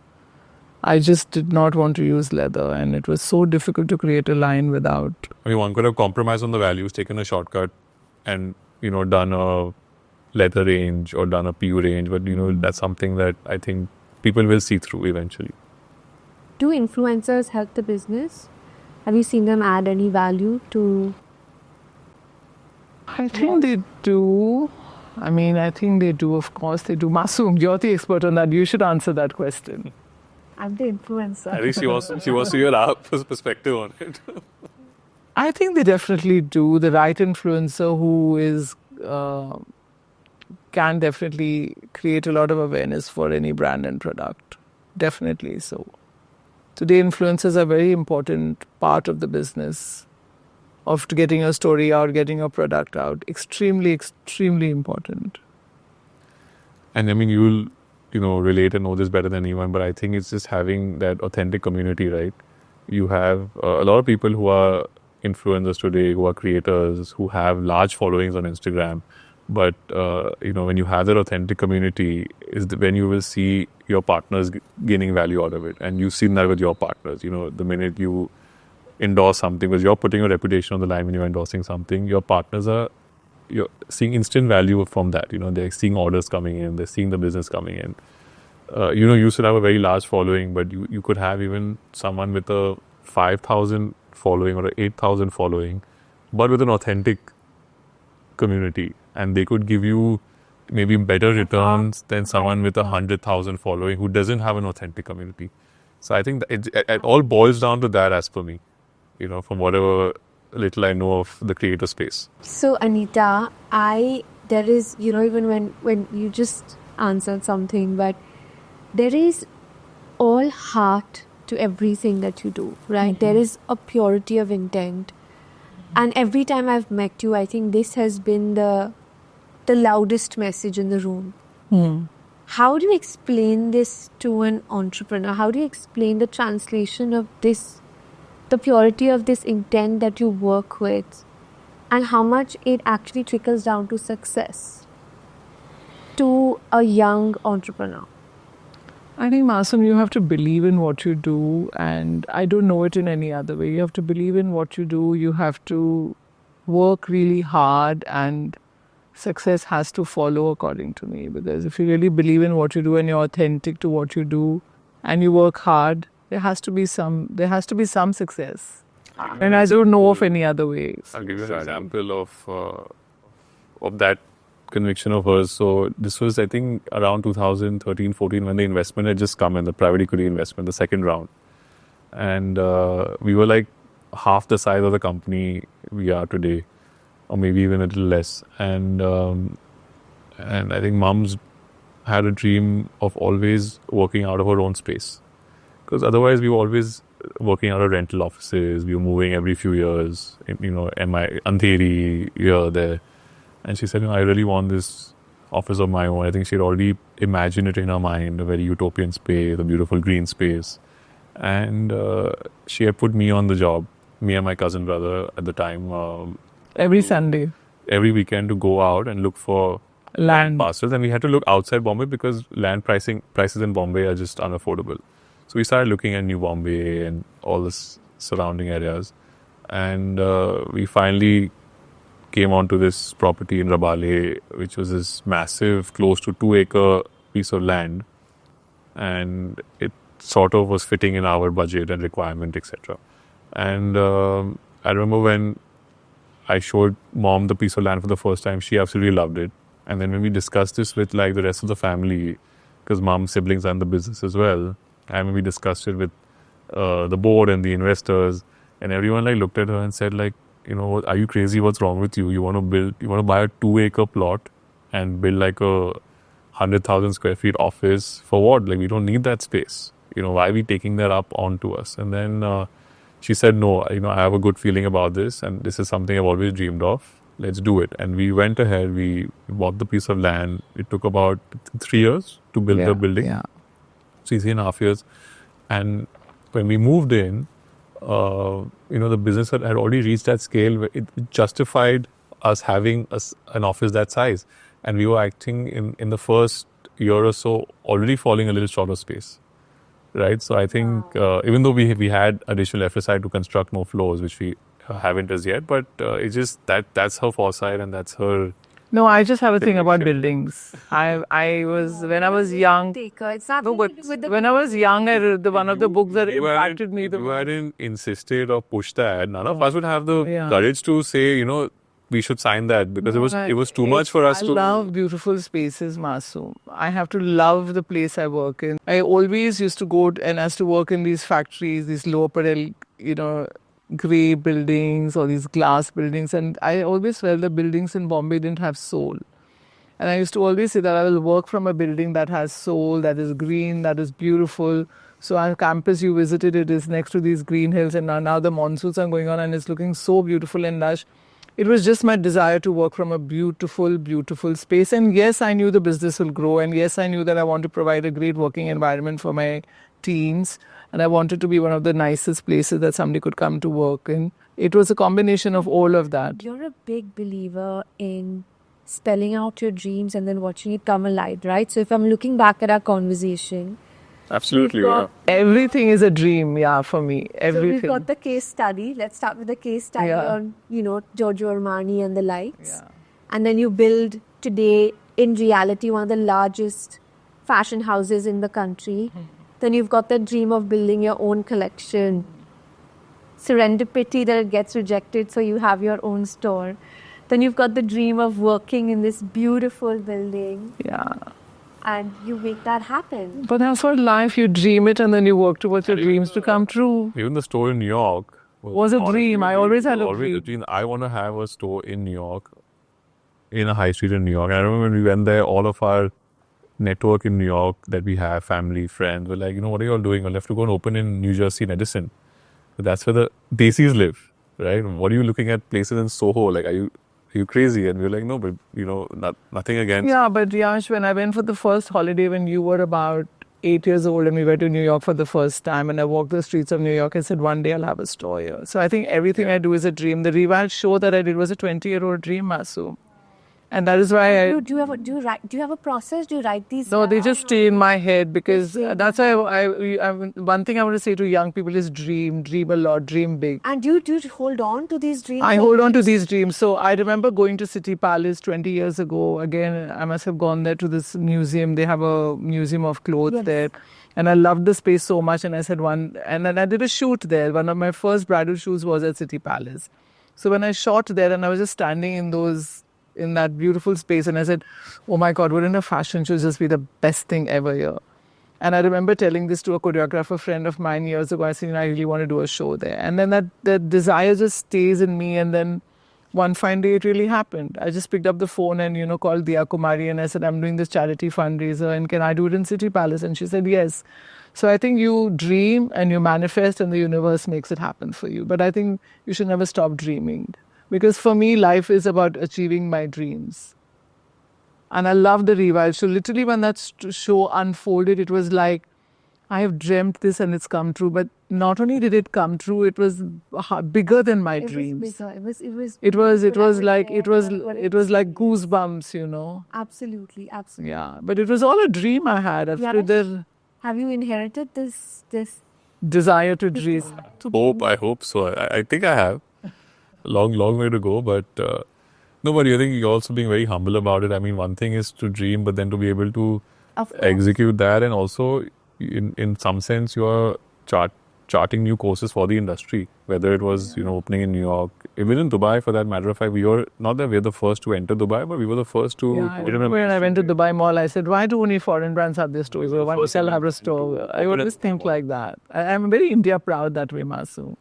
I just did not want to use leather, and it was so difficult to create a line without. I mean, one could have compromised on the values, taken a shortcut, and done a leather range or done a PU range. But that's something that I think people will see through eventually. Do influencers help the business? Have you seen them add any value to? I think they do. I mean, I think they do. Of course, they do. Masoom, you're the expert on that. You should answer that question. I'm the influencer. I think she wants to hear our perspective on it. I think they definitely do. The right influencer who is can definitely create a lot of awareness for any brand and product. Definitely so. Today, influencers are a very important part of the business of getting your story out, getting your product out. Extremely, extremely important. And I mean, you'll relate and know this better than anyone, but I think it's just having that authentic community, right? You have a lot of people who are influencers today, who are creators, who have large followings on Instagram. But, when you have that authentic community is when you will see your partners gaining value out of it. And you've seen that with your partners. The minute you endorse something, because you're putting your reputation on the line when you're endorsing something, your partners you're seeing instant value from that. They're seeing orders coming in, they're seeing the business coming in. You should have a very large following, but you could have even someone with a 5,000 following or a 8,000 following, but with an authentic community. And they could give you maybe better returns than someone with 100,000 following who doesn't have an authentic community. So I think that it all boils down to that, as per me, from whatever little I know of the creator space. So Anita, there is, even when you just answered something, but there is all heart to everything that you do, right? There is a purity of intent. And every time I've met you, I think this has been the loudest message in the room. How do you explain this to an entrepreneur? How do you explain the translation of this, the purity of this intent that you work with, and how much it actually trickles down to success to a young entrepreneur? I think, Masoom, you have to believe in what you do, and I don't know it in any other way. You have to believe in what you do. You have to work really hard, and success has to follow, according to me. Because if you really believe in what you do and you're authentic to what you do, and you work hard, there has to be some success. And I don't know of any other ways. I'll give you an example of that conviction of hers. So this was, I think, around 2013-14 when the investment had just come in, the private equity investment, the second round. And we were like half the size of the company we are today, or maybe even a little less. And I think Mom's had a dream of always working out of her own space. Because otherwise we were always working out of rental offices. We were moving every few years, Andheri, here, there. And she said, I really want this office of my own. I think she had already imagined it in her mind, a very utopian space, a beautiful green space. And she had put me on the job, me and my cousin brother at the time. Every Sunday. Every weekend to go out and look for land parcels. And we had to look outside Bombay because land prices in Bombay are just unaffordable. So we started looking at New Bombay and all the surrounding areas. And we finally came onto this property in Rabale, which was this massive, close to 2-acre piece of land. And it sort of was fitting in our budget and requirement, etc. And I remember when I showed Mom the piece of land for the first time, she absolutely loved it. And then when we discussed this with like the rest of the family, because Mom's siblings are in the business as well, and when we discussed it with the board and the investors, and everyone like looked at her and said like, are you crazy? What's wrong with you? You want to buy a 2-acre plot and build like a 100,000 square feet office for what? Like, we don't need that space. Why are we taking that up onto us? And then she said, no, I have a good feeling about this, and this is something I've always dreamed of. Let's do it. And we went ahead, we bought the piece of land. It took about 3 years to build the building. 3.5 years. And when we moved in, the business had already reached that scale where it justified us having an office that size. And we were acting in the first year or so already falling a little short of space. Right. So I think even though we had additional FSI to construct more floors, which we haven't as yet, but it's just that's her foresight and that's her. No, I just have a thing about buildings. I was when I was young. It's not No, but when I was young, I read one of the books that impacted me. If you hadn't insisted or pushed that, none of us would have the Yeah. courage to say, we should sign that because it was too much for us I to. love beautiful spaces, Masoom. I have to love the place I work in. I always used to go and as to work in these factories, these low apparel, grey buildings or these glass buildings. And I always felt the buildings in Bombay didn't have soul. And I used to always say that I will work from a building that has soul, that is green, that is beautiful. So our campus you visited, it is next to these green hills and now the monsoons are going on and it's looking so beautiful and lush. It was just my desire to work from a beautiful, beautiful space. And yes, I knew the business will grow. And yes, I knew that I want to provide a great working environment for my teams. And I wanted to be one of the nicest places that somebody could come to work in. It was a combination of all of that. You're a big believer in spelling out your dreams and then watching it come alive, right? So if I'm looking back at our conversation, Absolutely. Yeah. Everything is a dream, for me. so Everything. we've got the case study. Let's start with the case study on, Giorgio Armani and the likes. Yeah. And then you build today, in reality, one of the largest fashion houses in the country. Then you've got the dream of building your own collection. Serendipity that it gets rejected, so you have your own store. Then you've got the dream of working in this beautiful building. Yeah. And you make that happen. But that's what life, you dream it and then you work towards your dreams to come true. Even the store in New York Was a dream. I always had a always dream. I want to have a store in New York, in a high street in New York. And I remember when we went there, all of our network in New York that we have, family, friends, were like, what are you all doing? I'll have to go and open in New Jersey, in Edison. But that's where the Desis live, right? What are you looking at places in Soho? Like, are you crazy? And we were like, no, but, nothing against. Yeah, but Yash, when I went for the first holiday when you were about 8 years old and we went to New York for the first time and I walked the streets of New York, I said, one day I'll have a store here. So I think everything I do is a dream. The Rewild show that I did was a 20-year-old dream, Masoom. And that is why Do you have a process? Do you write these? No, they down? just stay in my head because that's why one thing I want to say to young people is dream a lot, dream big. And do you hold on to these dreams? I hold on to these dreams. So I remember going to City Palace 20 years ago. Again, I must have gone there to this museum. They have a museum of clothes there. And I loved the space so much. And I said and then I did a shoot there. One of my first bridal shoots was at City Palace. So when I shot there and I was just standing in that beautiful space and I said, oh my God, wouldn't a fashion show just be the best thing ever here? And I remember telling this to a choreographer friend of mine years ago. I said, I really want to do a show there. And then that desire just stays in me. And then one fine day it really happened. I just picked up the phone and, called Diya Kumari and I said, I'm doing this charity fundraiser and can I do it in City Palace? And she said, yes. So I think you dream and you manifest and the universe makes it happen for you. But I think you should never stop dreaming. Because for me, life is about achieving my dreams. And I love the Rewild show. Literally, when that show unfolded, it was like, I have dreamt this and it's come true. But not only did it come true, it was bigger than my dreams. It was like goosebumps, Absolutely. Yeah, but it was all a dream I had. Have you inherited this desire to dream? I hope so. I think I have. Long way to go, but nobody. I think you're also being very humble about it. I mean, one thing is to dream, but then to be able to execute that, and also, in some sense, you are charting new courses for the industry. Whether it was opening in New York, even in Dubai, for that matter of fact, we're the first to enter Dubai, but we were the first to. When I went to Dubai Mall, I said, why do only foreign brands have their stores? Why don't we have a store? I always think like that. I'm very India proud that way, Masoom.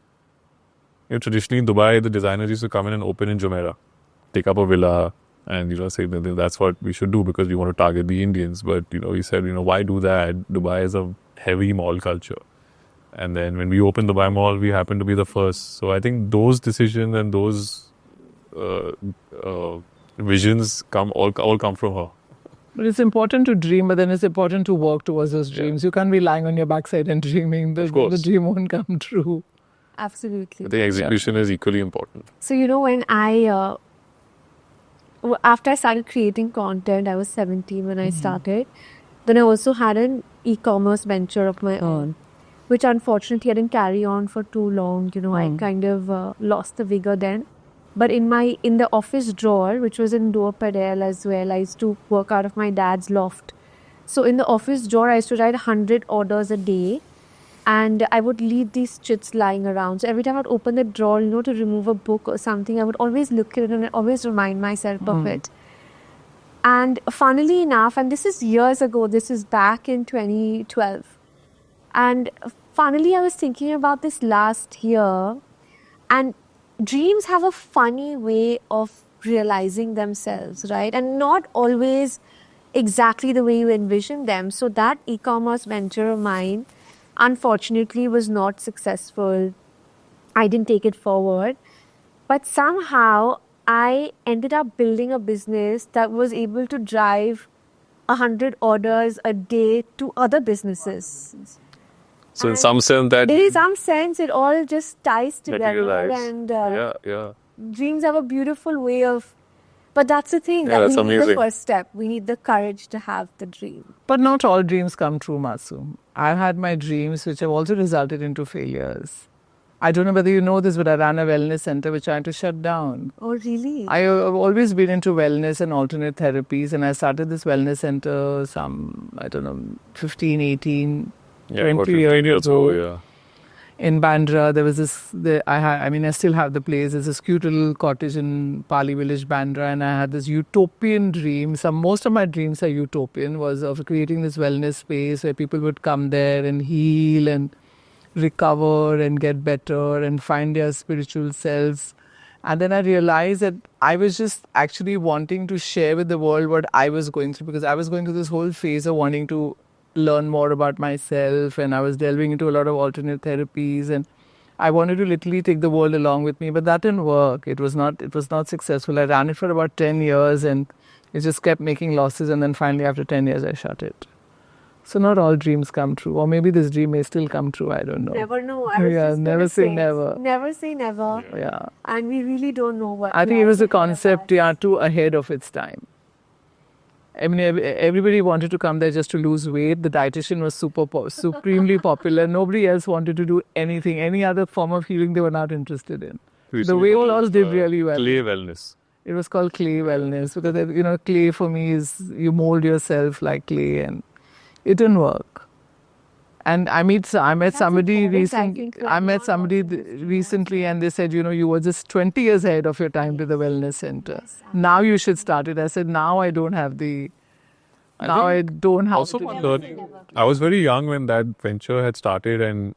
Traditionally in Dubai, the designers used to come in and open in Jumeirah, take up a villa, and say that that's what we should do because we want to target the Indians. But we said, why do that? Dubai is a heavy mall culture, and then when we opened Dubai Mall, we happened to be the first. So I think those decisions and those visions all come from her. But it's important to dream, but then it's important to work towards those dreams. You can't be lying on your backside and dreaming. The dream won't come true. Absolutely. I think execution is equally important. So, when after I started creating content, I was 17 when I started. Then I also had an e-commerce venture of my own, which unfortunately I didn't carry on for too long. I kind of lost the vigor then. But in the office drawer, which was in Bridal as well, I used to work out of my dad's loft. So in the office drawer, I used to write 100 orders a day. And I would leave these chits lying around. So every time I'd open the drawer, to remove a book or something, I would always look at it and I'd always remind myself of it. And funnily enough, and this is years ago, this is back in 2012. And funnily, I was thinking about this last year. And dreams have a funny way of realizing themselves, right? And not always exactly the way you envision them. So that e-commerce venture of mine, unfortunately, was not successful. I didn't take it forward. But somehow I ended up building a business that was able to drive 100 orders a day to other businesses. So in some sense it all just ties together. Materialize. And dreams have a beautiful way of... But that's the thing, Yeah, that that's we need the amazing. first step. We need the courage to have the dream. But not all dreams come true, Masoom. I've had my dreams which have also resulted into failures. I don't know whether you know this, but I ran a wellness center which I had to shut down. Oh, really? I've always been into wellness and alternate therapies, and I started this wellness center 15, 18, 20 years ago. Yeah. In Bandra, there was this. I still have the place. There's this cute little cottage in Pali village, Bandra, and I had this utopian dream. Most of my dreams are utopian. Was of creating this wellness space where people would come there and heal and recover and get better and find their spiritual selves. And then I realized that I was just actually wanting to share with the world what I was going through, because I was going through this whole phase of wanting to learn more about myself, and I was delving into a lot of alternate therapies, and I wanted to literally take the world along with me, but that didn't work. It was not successful. I ran it for about 10 years and it just kept making losses, and then finally after 10 years I shut it. So not all dreams come true, or maybe this dream may still come true, I don't know. Never know. Never say never. Never say never. Yeah. And we really don't know what... I think it was a concept, too ahead of its time. I mean, everybody wanted to come there just to lose weight. The dietitian was supremely popular. Nobody else wanted to do anything. Any other form of healing they were not interested in. The weight loss did really well. Clay wellness. It was called clay wellness because, clay for me is you mold yourself like clay, and it didn't work. And I met somebody recently, and they said, you were just 20 years ahead of your time to the wellness center. Now you should start it. I said, now I don't have Also one learning. I was very young when that venture had started, and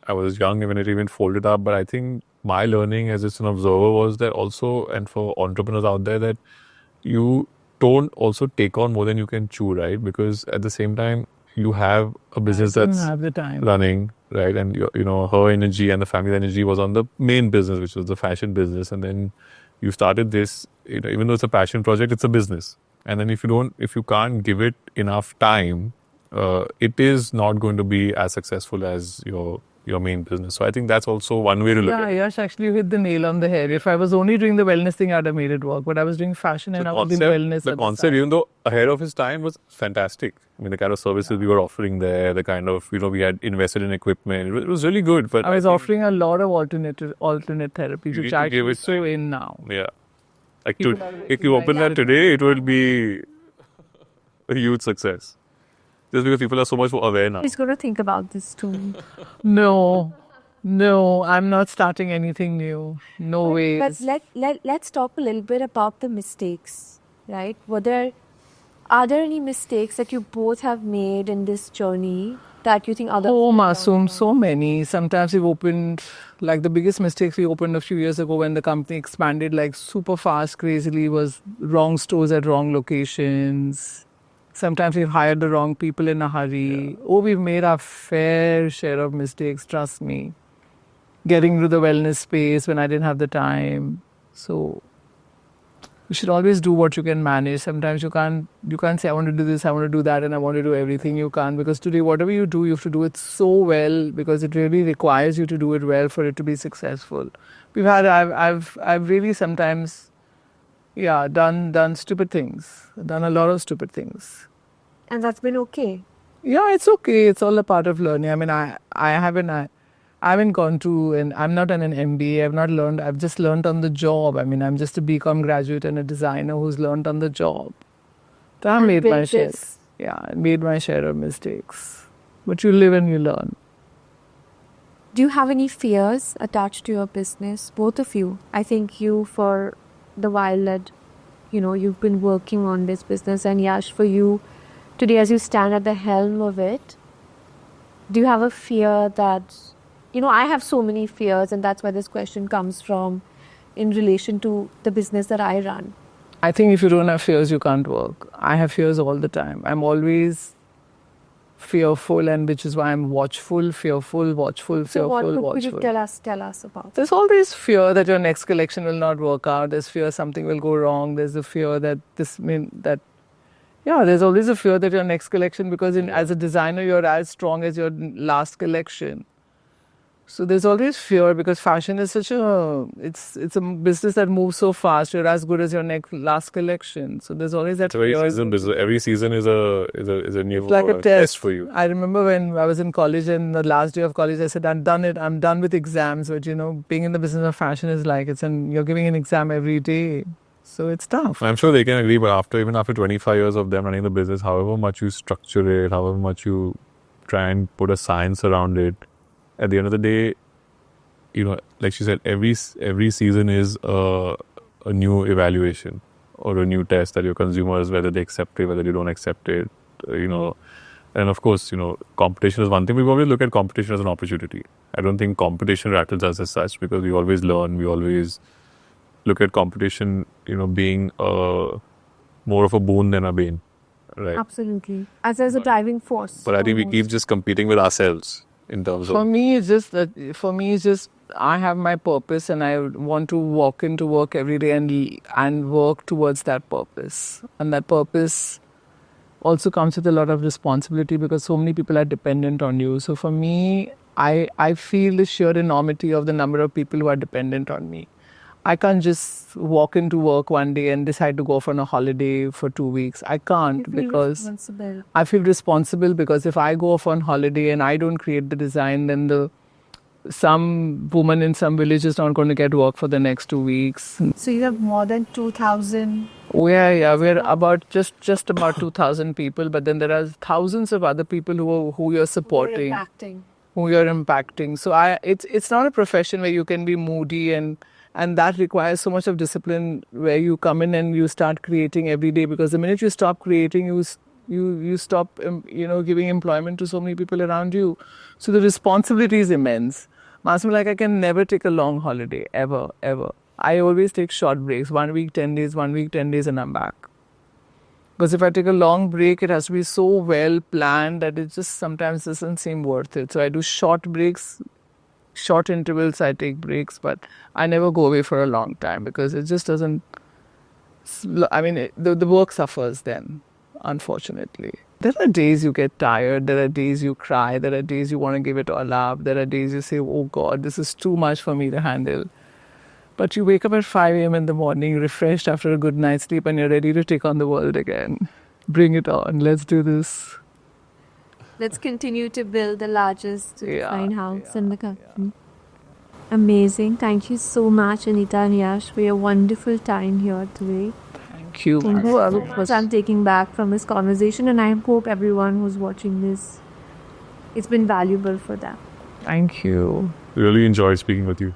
I was young when it even folded up. But I think my learning as just an observer was that also, and for entrepreneurs out there, that you don't also take on more than you can chew, right? Because at the same time, you have a business that's running, right? And her energy and the family energy was on the main business, which was the fashion business. And then you started this, even though it's a passion project, it's a business. And then if you can't give it enough time, it is not going to be as successful as your main business. So I think that's also one way to look at it. Yash, actually you hit the nail on the head. If I was only doing the wellness thing, I'd have made it work. But I was doing fashion and I was doing wellness. The concept, even though ahead of his time, was fantastic. I mean, the kind of services we were offering there, the kind of, we had invested in equipment. It was really good. But I was offering a lot of alternate therapies, which I give it so in now. Yeah. Like if you open that today, it will be a huge success. Just because people are so much more aware now. He's going to think about this too. No, I'm not starting anything new. No way. But let's talk a little bit about the mistakes, right? Are there any mistakes that you both have made in this journey that you think others... Oh, Masoom, so many. Sometimes we've opened, like the biggest mistakes we opened a few years ago when the company expanded like super fast, crazily, was wrong stores at wrong locations. Sometimes we've hired the wrong people in a hurry. Yeah. Oh, we've made our fair share of mistakes, trust me. Getting into the wellness space when I didn't have the time. So, You should always do what you can manage. Sometimes you can't say, I want to do this, I want to do that, and I want to do everything. You can't, because today, whatever you do, you have to do it so well, because it really requires you to do it well for it to be successful. I've really sometimes, done stupid things, done a lot of stupid things. And that's been okay. Yeah, it's okay. It's all a part of learning. I mean, I haven't gone to, and I'm not an MBA. I've just learned on the job. I mean, I'm just a BCom graduate and a designer who's learned on the job. So I made my share. Yeah, I made my share of mistakes. But you live and you learn. Do you have any fears attached to your business? Both of you. I think you, for the while that, you've been working on this business, and Yash, for you, today as you stand at the helm of it, do you have a fear that, I have so many fears, and that's where this question comes from in relation to the business that I run. I think if you don't have fears, you can't work. I have fears all the time. I'm always fearful, and which is why I'm watchful, fearful, watchful, So fearful, what could you watchful. tell us about? There's always fear that your next collection will not work out. There's fear something will go wrong. There's a fear that there's always a fear that your next collection, because as a designer, you're as strong as your last collection. So there's always fear, because fashion is it's a business that moves so fast. You're as good as your last collection. So there's always that It's a very fear. season business. Every season is a new It's like a test for you. I remember when I was in college, and the last day of college, I said, I'm done with exams. But being in the business of fashion is like you're giving an exam every day. So it's tough. I'm sure they can agree, but even after 25 years of them running the business, however much you structure it, however much you try and put a science around it, at the end of the day, like she said, every season is a new evaluation or a new test that your consumers, whether they accept it, whether they don't accept it, and of course, competition is one thing. We always look at competition as an opportunity. I don't think competition rattles us as such, because we always learn, we always look at competition, being more of a boon than a bane, right? Absolutely. As a driving force. But I think we keep just competing with ourselves in terms of. For me, it's just I have my purpose, and I want to walk into work every day and work towards that purpose. And that purpose also comes with a lot of responsibility, because so many people are dependent on you. So for me, I feel the sheer enormity of the number of people who are dependent on me. I can't just walk into work one day and decide to go on a holiday for 2 weeks. I can't, because I feel responsible, because if I go off on holiday and I don't create the design, then some woman in some village is not going to get work for the next 2 weeks. So you have more than 2,000. We're about just about 2,000 people, but then there are thousands of other people who you're supporting, who you're impacting. So it's not a profession where you can be moody, and that requires so much of discipline, where you come in and you start creating every day, because the minute you stop creating, you stop giving employment to so many people around you. So the responsibility is immense. Masoom, I can never take a long holiday, ever. I always take short breaks, 1 week, 10 days, 1 week, 10 days, and I'm back. Because if I take a long break, it has to be so well planned that it just sometimes doesn't seem worth it. So I do short breaks, short intervals, I take breaks, but I never go away for a long time, because it just doesn't. I mean, the work suffers then, unfortunately. There are days you get tired, there are days you cry, there are days you want to give it all up, there are days you say, oh God, this is too much for me to handle. But you wake up at 5 a.m. in the morning, refreshed after a good night's sleep, and you're ready to take on the world again. Bring it on, let's do this. Let's continue to build the largest design house in the country. Amazing. Thank you so much, Anita and Yash, for your wonderful time here today. Thank you. Thank you so much. I'm taking back from this conversation, and I hope everyone who's watching this, it's been valuable for them. Thank you. Really enjoyed speaking with you.